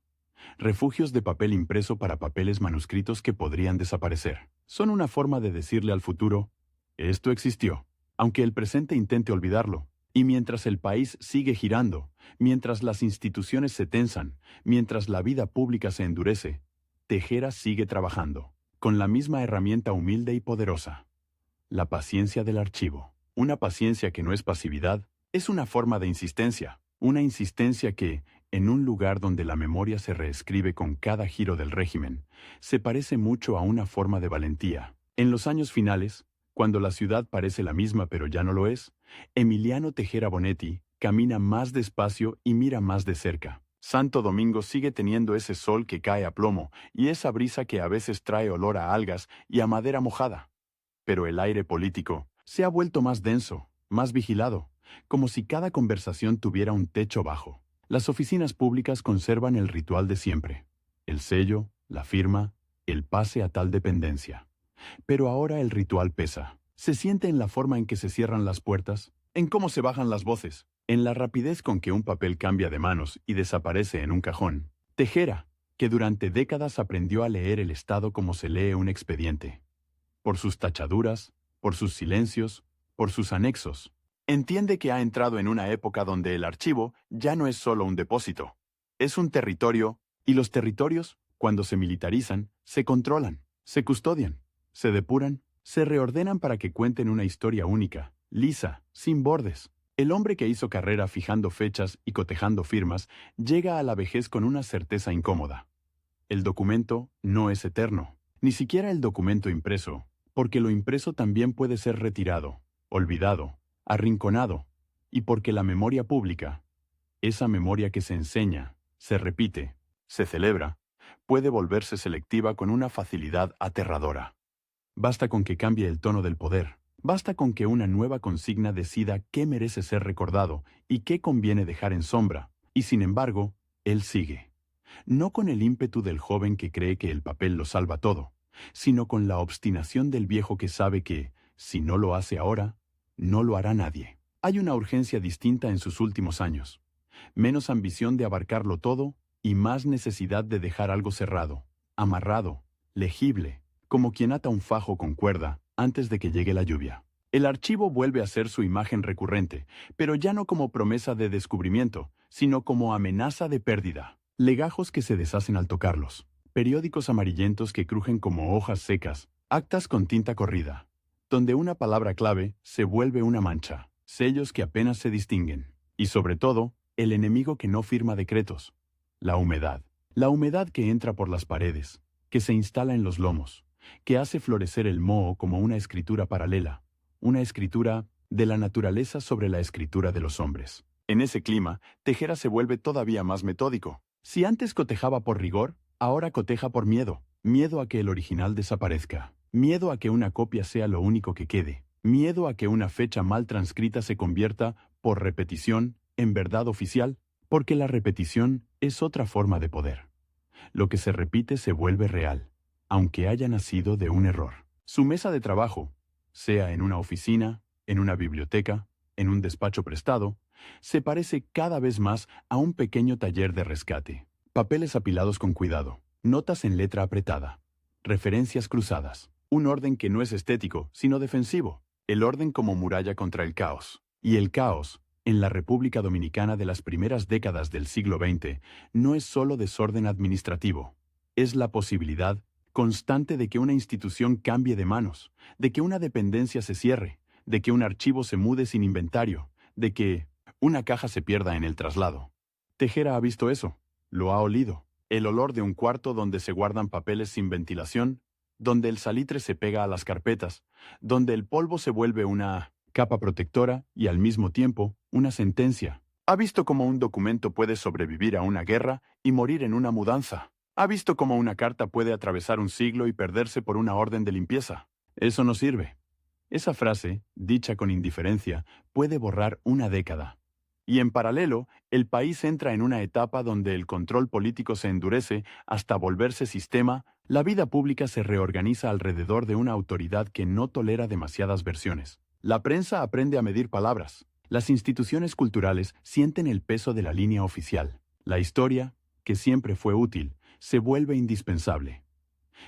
Refugios de papel impreso para papeles manuscritos que podrían desaparecer. Son una forma de decirle al futuro, esto existió, aunque el presente intente olvidarlo. Y mientras el país sigue girando, mientras las instituciones se tensan, mientras la vida pública se endurece, Tejera sigue trabajando, con la misma herramienta humilde y poderosa. La paciencia del archivo. Una paciencia que no es pasividad, es una forma de insistencia. Una insistencia que, en un lugar donde la memoria se reescribe con cada giro del régimen, se parece mucho a una forma de valentía. En los años finales, cuando la ciudad parece la misma pero ya no lo es, Emiliano Tejera Bonetti camina más despacio y mira más de cerca. Santo Domingo sigue teniendo ese sol que cae a plomo y esa brisa que a veces trae olor a algas y a madera mojada. Pero el aire político se ha vuelto más denso, más vigilado, como si cada conversación tuviera un techo bajo. Las oficinas públicas conservan el ritual de siempre: el sello, la firma, el pase a tal dependencia. Pero ahora el ritual pesa. Se siente en la forma en que se cierran las puertas, en cómo se bajan las voces, en la rapidez con que un papel cambia de manos y desaparece en un cajón. Tejera, que durante décadas aprendió a leer el Estado como se lee un expediente, por sus tachaduras, por sus silencios, por sus anexos, entiende que ha entrado en una época donde el archivo ya no es solo un depósito, es un territorio, y los territorios, cuando se militarizan, se controlan, se custodian, se depuran, se reordenan para que cuenten una historia única, lisa, sin bordes. El hombre que hizo carrera fijando fechas y cotejando firmas llega a la vejez con una certeza incómoda. El documento no es eterno, ni siquiera el documento impreso, porque lo impreso también puede ser retirado, olvidado, arrinconado, y porque la memoria pública, esa memoria que se enseña, se repite, se celebra, puede volverse selectiva con una facilidad aterradora. Basta con que cambie el tono del poder, basta con que una nueva consigna decida qué merece ser recordado y qué conviene dejar en sombra, y sin embargo, él sigue. No con el ímpetu del joven que cree que el papel lo salva todo, sino con la obstinación del viejo que sabe que, si no lo hace ahora, no lo hará nadie. Hay una urgencia distinta en sus últimos años, menos ambición de abarcarlo todo y más necesidad de dejar algo cerrado, amarrado, legible, como quien ata un fajo con cuerda antes de que llegue la lluvia. El archivo vuelve a ser su imagen recurrente, pero ya no como promesa de descubrimiento, sino como amenaza de pérdida. Legajos que se deshacen al tocarlos, periódicos amarillentos que crujen como hojas secas, actas con tinta corrida, donde una palabra clave se vuelve una mancha, sellos que apenas se distinguen, y sobre todo, el enemigo que no firma decretos, la humedad. La humedad que entra por las paredes, que se instala en los lomos, que hace florecer el moho como una escritura paralela, una escritura de la naturaleza sobre la escritura de los hombres. En ese clima, Tejera se vuelve todavía más metódico. Si antes cotejaba por rigor, ahora coteja por miedo. Miedo a que el original desaparezca. Miedo a que una copia sea lo único que quede. Miedo a que una fecha mal transcrita se convierta, por repetición, en verdad oficial, porque la repetición es otra forma de poder. Lo que se repite se vuelve real, aunque haya nacido de un error. Su mesa de trabajo, sea en una oficina, en una biblioteca, en un despacho prestado, se parece cada vez más a un pequeño taller de rescate. Papeles apilados con cuidado, notas en letra apretada, referencias cruzadas, un orden que no es estético, sino defensivo, el orden como muralla contra el caos. Y el caos, en la República Dominicana de las primeras décadas del siglo XX no es solo desorden administrativo, es la posibilidad constante de que una institución cambie de manos, de que una dependencia se cierre, de que un archivo se mude sin inventario, de que una caja se pierda en el traslado. Tejera ha visto eso, lo ha olido. El olor de un cuarto donde se guardan papeles sin ventilación, donde el salitre se pega a las carpetas, donde el polvo se vuelve una capa protectora y al mismo tiempo una sentencia. Ha visto cómo un documento puede sobrevivir a una guerra y morir en una mudanza. Ha visto cómo una carta puede atravesar un siglo y perderse por una orden de limpieza. Eso no sirve. Esa frase, dicha con indiferencia, puede borrar una década. Y en paralelo, el país entra en una etapa donde el control político se endurece hasta volverse sistema, la vida pública se reorganiza alrededor de una autoridad que no tolera demasiadas versiones. La prensa aprende a medir palabras. Las instituciones culturales sienten el peso de la línea oficial. La historia, que siempre fue útil, se vuelve indispensable.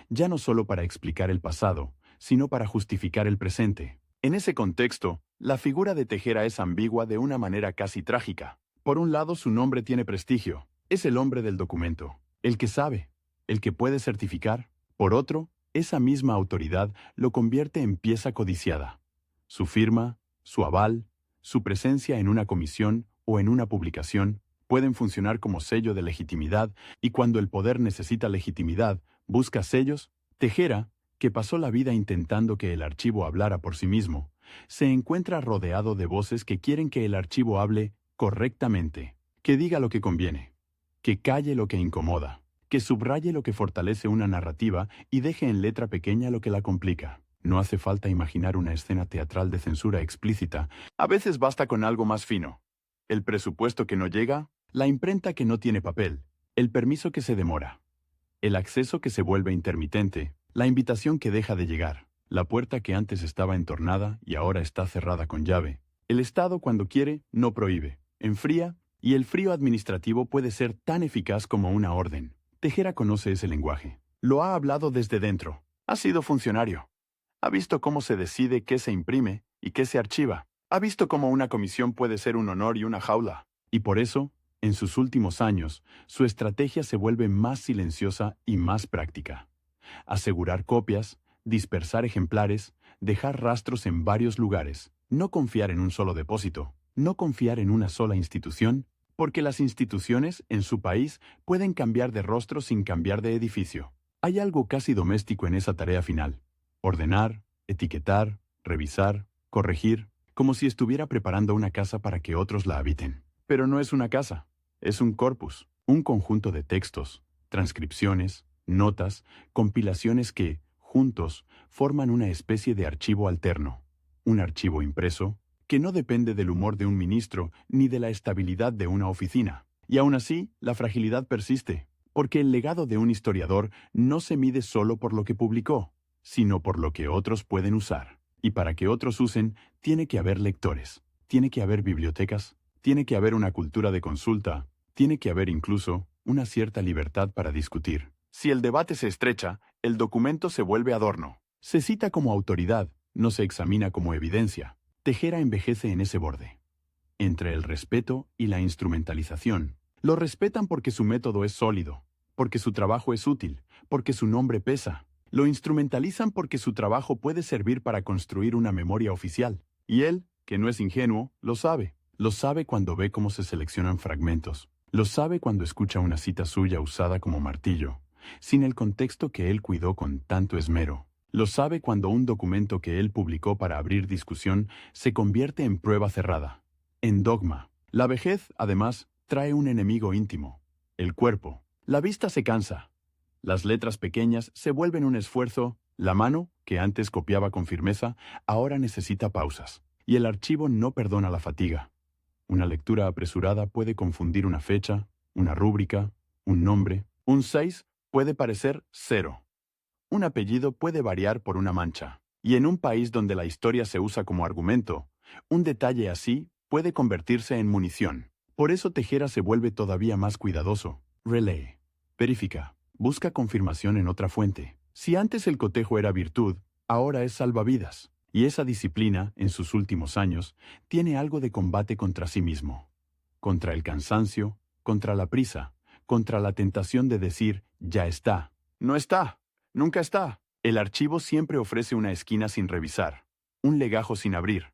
Ya no solo para explicar el pasado, sino para justificar el presente. En ese contexto, la figura de Tejera es ambigua de una manera casi trágica. Por un lado, su nombre tiene prestigio. Es el hombre del documento, el que sabe, el que puede certificar. Por otro, esa misma autoridad lo convierte en pieza codiciada. Su firma, su aval, su presencia en una comisión o en una publicación pueden funcionar como sello de legitimidad, y cuando el poder necesita legitimidad, busca sellos. Tejera, que pasó la vida intentando que el archivo hablara por sí mismo, se encuentra rodeado de voces que quieren que el archivo hable correctamente, que diga lo que conviene, que calle lo que incomoda, que subraye lo que fortalece una narrativa y deje en letra pequeña lo que la complica. No hace falta imaginar una escena teatral de censura explícita, a veces basta con algo más fino. El presupuesto que no llega, la imprenta que no tiene papel, el permiso que se demora, el acceso que se vuelve intermitente, la invitación que deja de llegar, la puerta que antes estaba entornada y ahora está cerrada con llave. El Estado, cuando quiere, no prohíbe, enfría, y el frío administrativo puede ser tan eficaz como una orden. Tejera conoce ese lenguaje. Lo ha hablado desde dentro. Ha sido funcionario. Ha visto cómo se decide qué se imprime y qué se archiva. Ha visto cómo una comisión puede ser un honor y una jaula. Y por eso, en sus últimos años, su estrategia se vuelve más silenciosa y más práctica. Asegurar copias, dispersar ejemplares, dejar rastros en varios lugares, no confiar en un solo depósito, no confiar en una sola institución, porque las instituciones, en su país, pueden cambiar de rostro sin cambiar de edificio. Hay algo casi doméstico en esa tarea final. Ordenar, etiquetar, revisar, corregir, como si estuviera preparando una casa para que otros la habiten. Pero no es una casa, es un corpus, un conjunto de textos, transcripciones, notas, compilaciones que, juntos, forman una especie de archivo alterno. Un archivo impreso, que no depende del humor de un ministro ni de la estabilidad de una oficina. Y aún así, la fragilidad persiste, porque el legado de un historiador no se mide solo por lo que publicó, sino por lo que otros pueden usar. Y para que otros usen, tiene que haber lectores, tiene que haber bibliotecas, tiene que haber una cultura de consulta, tiene que haber incluso una cierta libertad para discutir. Si el debate se estrecha, el documento se vuelve adorno. Se cita como autoridad, no se examina como evidencia. Tejera envejece en ese borde. Entre el respeto y la instrumentalización. Lo respetan porque su método es sólido, porque su trabajo es útil, porque su nombre pesa. Lo instrumentalizan porque su trabajo puede servir para construir una memoria oficial. Y él, que no es ingenuo, lo sabe. Lo sabe cuando ve cómo se seleccionan fragmentos. Lo sabe cuando escucha una cita suya usada como martillo, sin el contexto que él cuidó con tanto esmero. Lo sabe cuando un documento que él publicó para abrir discusión se convierte en prueba cerrada, en dogma. La vejez, además, trae un enemigo íntimo, el cuerpo. La vista se cansa. Las letras pequeñas se vuelven un esfuerzo. La mano, que antes copiaba con firmeza, ahora necesita pausas. Y el archivo no perdona la fatiga. Una lectura apresurada puede confundir una fecha, una rúbrica, un nombre. Un 6 puede parecer 0. Un apellido puede variar por una mancha. Y en un país donde la historia se usa como argumento, un detalle así puede convertirse en munición. Por eso Tejera se vuelve todavía más cuidadoso. Relee. Verifica. Busca confirmación en otra fuente. Si antes el cotejo era virtud, ahora es salvavidas. Y esa disciplina, en sus últimos años, tiene algo de combate contra sí mismo. Contra el cansancio, contra la prisa, contra la tentación de decir, ya está. No está. Nunca está. El archivo siempre ofrece una esquina sin revisar, un legajo sin abrir,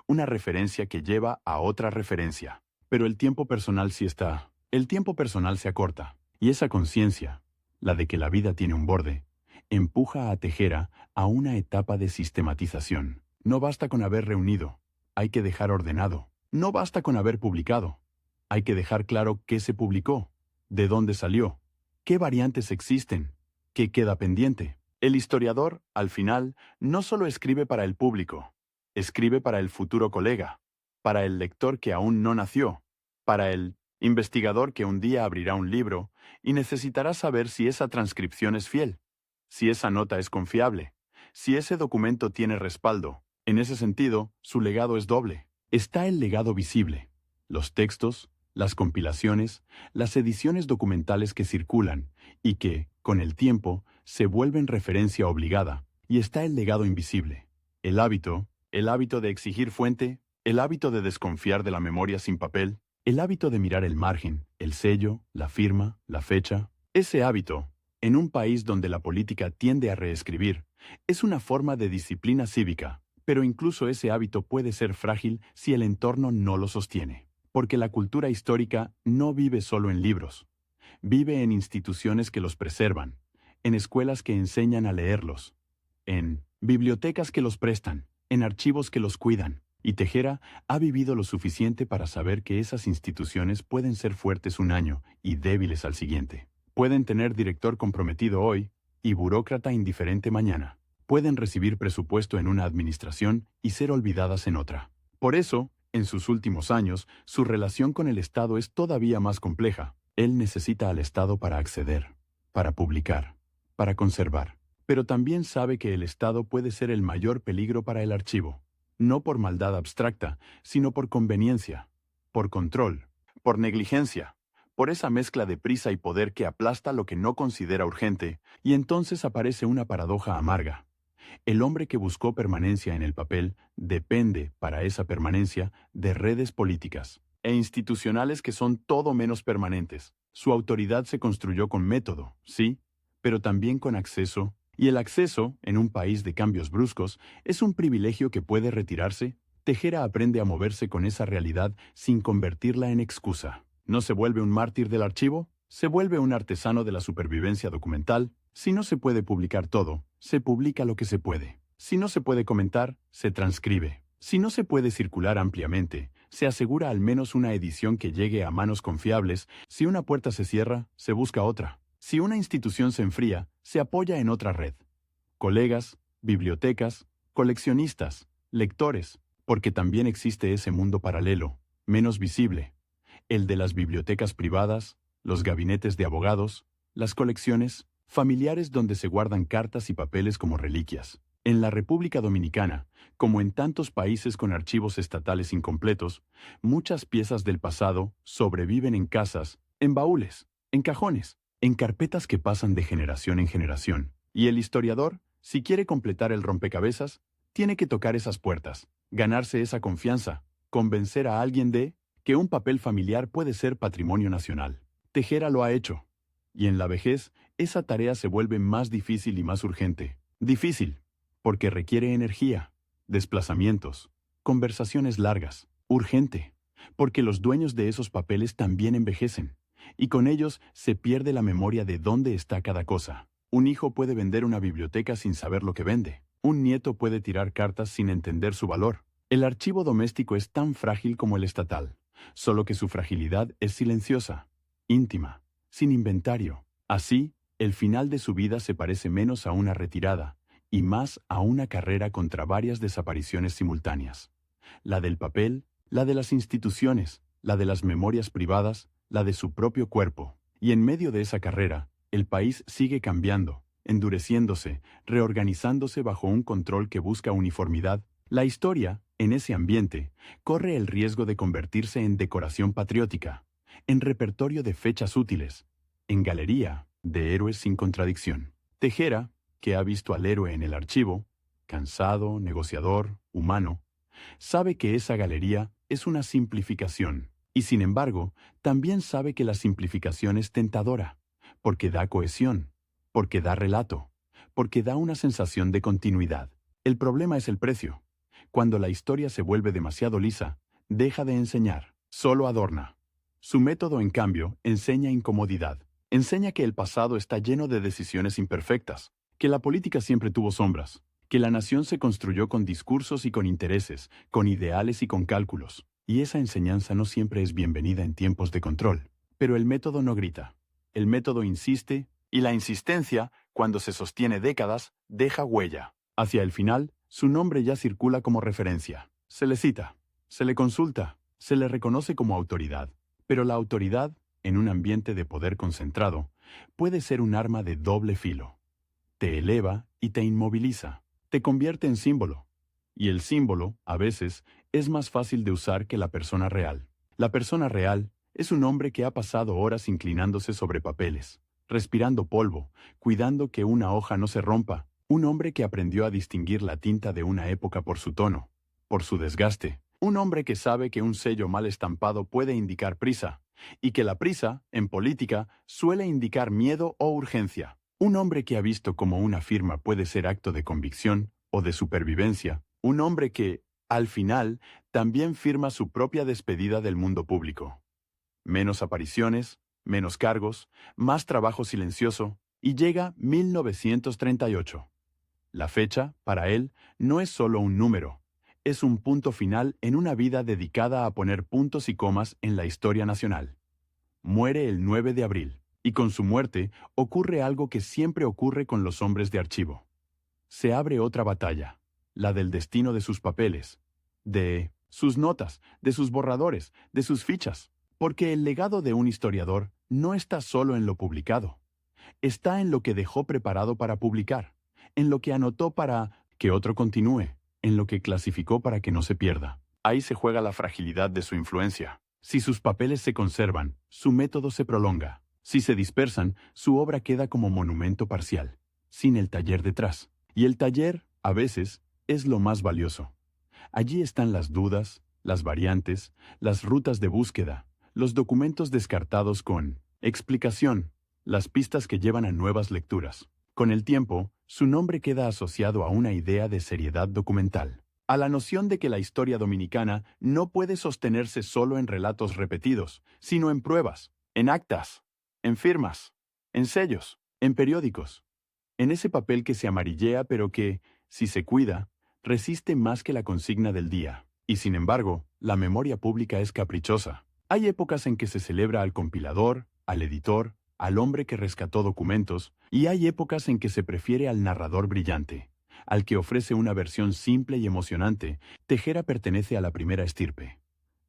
una referencia que lleva a otra referencia. Pero el tiempo personal sí está. El tiempo personal se acorta. Y esa conciencia, la de que la vida tiene un borde, empuja a Tejera a una etapa de sistematización. No basta con haber reunido, hay que dejar ordenado. No basta con haber publicado, hay que dejar claro qué se publicó, de dónde salió, qué variantes existen, qué queda pendiente. El historiador, al final, no solo escribe para el público, escribe para el futuro colega, para el lector que aún no nació, para el investigador que un día abrirá un libro y necesitará saber si esa transcripción es fiel, si esa nota es confiable, si ese documento tiene respaldo. En ese sentido, su legado es doble. Está el legado visible, los textos, las compilaciones, las ediciones documentales que circulan y que, con el tiempo, se vuelven referencia obligada. Y está el legado invisible, el hábito de exigir fuente, el hábito de desconfiar de la memoria sin papel, el hábito de mirar el margen, el sello, la firma, la fecha. Ese hábito, en un país donde la política tiende a reescribir, es una forma de disciplina cívica, pero incluso ese hábito puede ser frágil si el entorno no lo sostiene. Porque la cultura histórica no vive solo en libros, vive en instituciones que los preservan, en escuelas que enseñan a leerlos, en bibliotecas que los prestan, en archivos que los cuidan. Y Tejera ha vivido lo suficiente para saber que esas instituciones pueden ser fuertes un año y débiles al siguiente. Pueden tener director comprometido hoy y burócrata indiferente mañana. Pueden recibir presupuesto en una administración y ser olvidadas en otra. Por eso, en sus últimos años, su relación con el Estado es todavía más compleja. Él necesita al Estado para acceder, para publicar, para conservar. Pero también sabe que el Estado puede ser el mayor peligro para el archivo. No por maldad abstracta, sino por conveniencia, por control, por negligencia, por esa mezcla de prisa y poder que aplasta lo que no considera urgente, y entonces aparece una paradoja amarga. El hombre que buscó permanencia en el papel depende, para esa permanencia, de redes políticas e institucionales que son todo menos permanentes. Su autoridad se construyó con método, sí, pero también con acceso, y el acceso, en un país de cambios bruscos, es un privilegio que puede retirarse. Tejera aprende a moverse con esa realidad sin convertirla en excusa. No se vuelve un mártir del archivo, se vuelve un artesano de la supervivencia documental. Si no se puede publicar todo, se publica lo que se puede. Si no se puede comentar, se transcribe. Si no se puede circular ampliamente, se asegura al menos una edición que llegue a manos confiables. Si una puerta se cierra, se busca otra. Si una institución se enfría, se apoya en otra red. Colegas, bibliotecas, coleccionistas, lectores, porque también existe ese mundo paralelo, menos visible, el de las bibliotecas privadas, los gabinetes de abogados, las colecciones, familiares donde se guardan cartas y papeles como reliquias. En la República Dominicana, como en tantos países con archivos estatales incompletos, muchas piezas del pasado sobreviven en casas, en baúles, en cajones, en carpetas que pasan de generación en generación. Y el historiador, si quiere completar el rompecabezas, tiene que tocar esas puertas, ganarse esa confianza, convencer a alguien de que un papel familiar puede ser patrimonio nacional. Tejera lo ha hecho. Y en la vejez, esa tarea se vuelve más difícil y más urgente. Difícil, porque requiere energía, desplazamientos, conversaciones largas. Urgente, porque los dueños de esos papeles también envejecen, y con ellos se pierde la memoria de dónde está cada cosa. Un hijo puede vender una biblioteca sin saber lo que vende. Un nieto puede tirar cartas sin entender su valor. El archivo doméstico es tan frágil como el estatal, solo que su fragilidad es silenciosa, íntima, sin inventario. Así, el final de su vida se parece menos a una retirada y más a una carrera contra varias desapariciones simultáneas. La del papel, la de las instituciones, la de las memorias privadas, la de su propio cuerpo. Y en medio de esa carrera, el país sigue cambiando, endureciéndose, reorganizándose bajo un control que busca uniformidad. La historia, en ese ambiente, corre el riesgo de convertirse en decoración patriótica, en repertorio de fechas útiles, en galería de héroes sin contradicción. Tejera, que ha visto al héroe en el archivo, cansado, negociador, humano, sabe que esa galería es una simplificación. Y sin embargo, también sabe que la simplificación es tentadora, porque da cohesión, porque da relato, porque da una sensación de continuidad. El problema es el precio. Cuando la historia se vuelve demasiado lisa, deja de enseñar, solo adorna. Su método, en cambio, enseña incomodidad. Enseña que el pasado está lleno de decisiones imperfectas, que la política siempre tuvo sombras, que la nación se construyó con discursos y con intereses, con ideales y con cálculos. Y esa enseñanza no siempre es bienvenida en tiempos de control. Pero el método no grita. El método insiste, y la insistencia, cuando se sostiene décadas, deja huella. Hacia el final, su nombre ya circula como referencia. Se le cita, se le consulta, se le reconoce como autoridad. Pero la autoridad, en un ambiente de poder concentrado, puede ser un arma de doble filo. Te eleva y te inmoviliza. Te convierte en símbolo. Y el símbolo, a veces, es más fácil de usar que la persona real. La persona real es un hombre que ha pasado horas inclinándose sobre papeles, respirando polvo, cuidando que una hoja no se rompa. Un hombre que aprendió a distinguir la tinta de una época por su tono, por su desgaste. Un hombre que sabe que un sello mal estampado puede indicar prisa, y que la prisa, en política, suele indicar miedo o urgencia. Un hombre que ha visto cómo una firma puede ser acto de convicción o de supervivencia. Un hombre que, al final, también firma su propia despedida del mundo público. Menos apariciones, menos cargos, más trabajo silencioso, y llega 1938. La fecha, para él, no es solo un número, es un punto final en una vida dedicada a poner puntos y comas en la historia nacional. Muere el 9 de abril, y con su muerte ocurre algo que siempre ocurre con los hombres de archivo. Se abre otra batalla, la del destino de sus papeles, de sus notas, de sus borradores, de sus fichas, porque el legado de un historiador no está solo en lo publicado, está en lo que dejó preparado para publicar, en lo que anotó para que otro continúe, en lo que clasificó para que no se pierda. Ahí se juega la fragilidad de su influencia. Si sus papeles se conservan, su método se prolonga. Si se dispersan, su obra queda como monumento parcial, sin el taller detrás. Y el taller, a veces, es lo más valioso. Allí están las dudas, las variantes, las rutas de búsqueda, los documentos descartados con explicación, las pistas que llevan a nuevas lecturas. Con el tiempo, su nombre queda asociado a una idea de seriedad documental, a la noción de que la historia dominicana no puede sostenerse solo en relatos repetidos, sino en pruebas, en actas, en firmas, en sellos, en periódicos, en ese papel que se amarillea pero que, si se cuida, resiste más que la consigna del día. Y sin embargo, la memoria pública es caprichosa. Hay épocas en que se celebra al compilador, al editor, al hombre que rescató documentos, y hay épocas en que se prefiere al narrador brillante, al que ofrece una versión simple y emocionante. Tejera pertenece a la primera estirpe,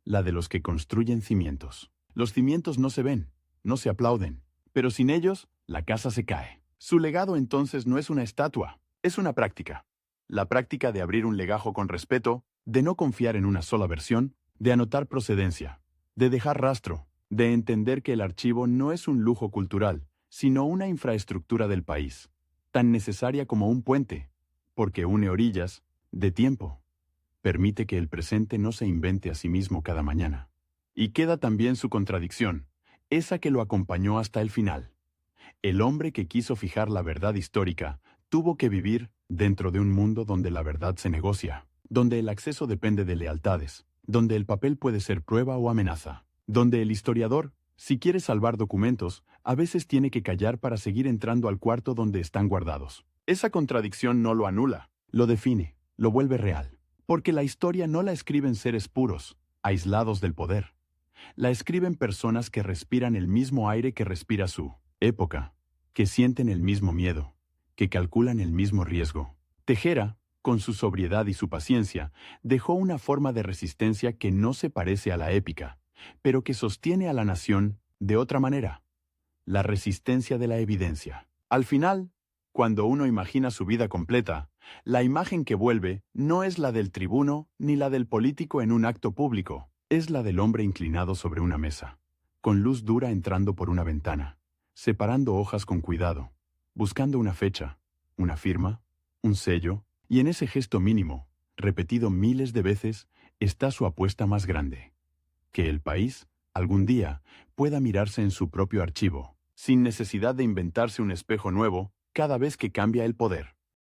la de los que construyen cimientos. Los cimientos no se ven, no se aplauden, pero sin ellos, la casa se cae. Su legado entonces no es una estatua, es una práctica. La práctica de abrir un legajo con respeto, de no confiar en una sola versión, de anotar procedencia, de dejar rastro, de entender que el archivo no es un lujo cultural, sino una infraestructura del país, tan necesaria como un puente, porque une orillas, de tiempo. Permite que el presente no se invente a sí mismo cada mañana. Y queda también su contradicción, esa que lo acompañó hasta el final. El hombre que quiso fijar la verdad histórica tuvo que vivir dentro de un mundo donde la verdad se negocia, donde el acceso depende de lealtades, donde el papel puede ser prueba o amenaza, donde el historiador, si quiere salvar documentos, a veces tiene que callar para seguir entrando al cuarto donde están guardados. Esa contradicción no lo anula, lo define, lo vuelve real, porque la historia no la escriben seres puros, aislados del poder. La escriben personas que respiran el mismo aire que respira su época, que sienten el mismo miedo, que calculan el mismo riesgo. Tejera, con su sobriedad y su paciencia, dejó una forma de resistencia que no se parece a la épica, pero que sostiene a la nación de otra manera. La resistencia de la evidencia. Al final, cuando uno imagina su vida completa, la imagen que vuelve no es la del tribuno ni la del político en un acto público, es la del hombre inclinado sobre una mesa, con luz dura entrando por una ventana, separando hojas con cuidado, buscando una fecha, una firma, un sello, Y en ese gesto mínimo, repetido miles de veces, está su apuesta más grande. Que el país, algún día, pueda mirarse en su propio archivo, sin necesidad de inventarse un espejo nuevo cada vez que cambia el poder.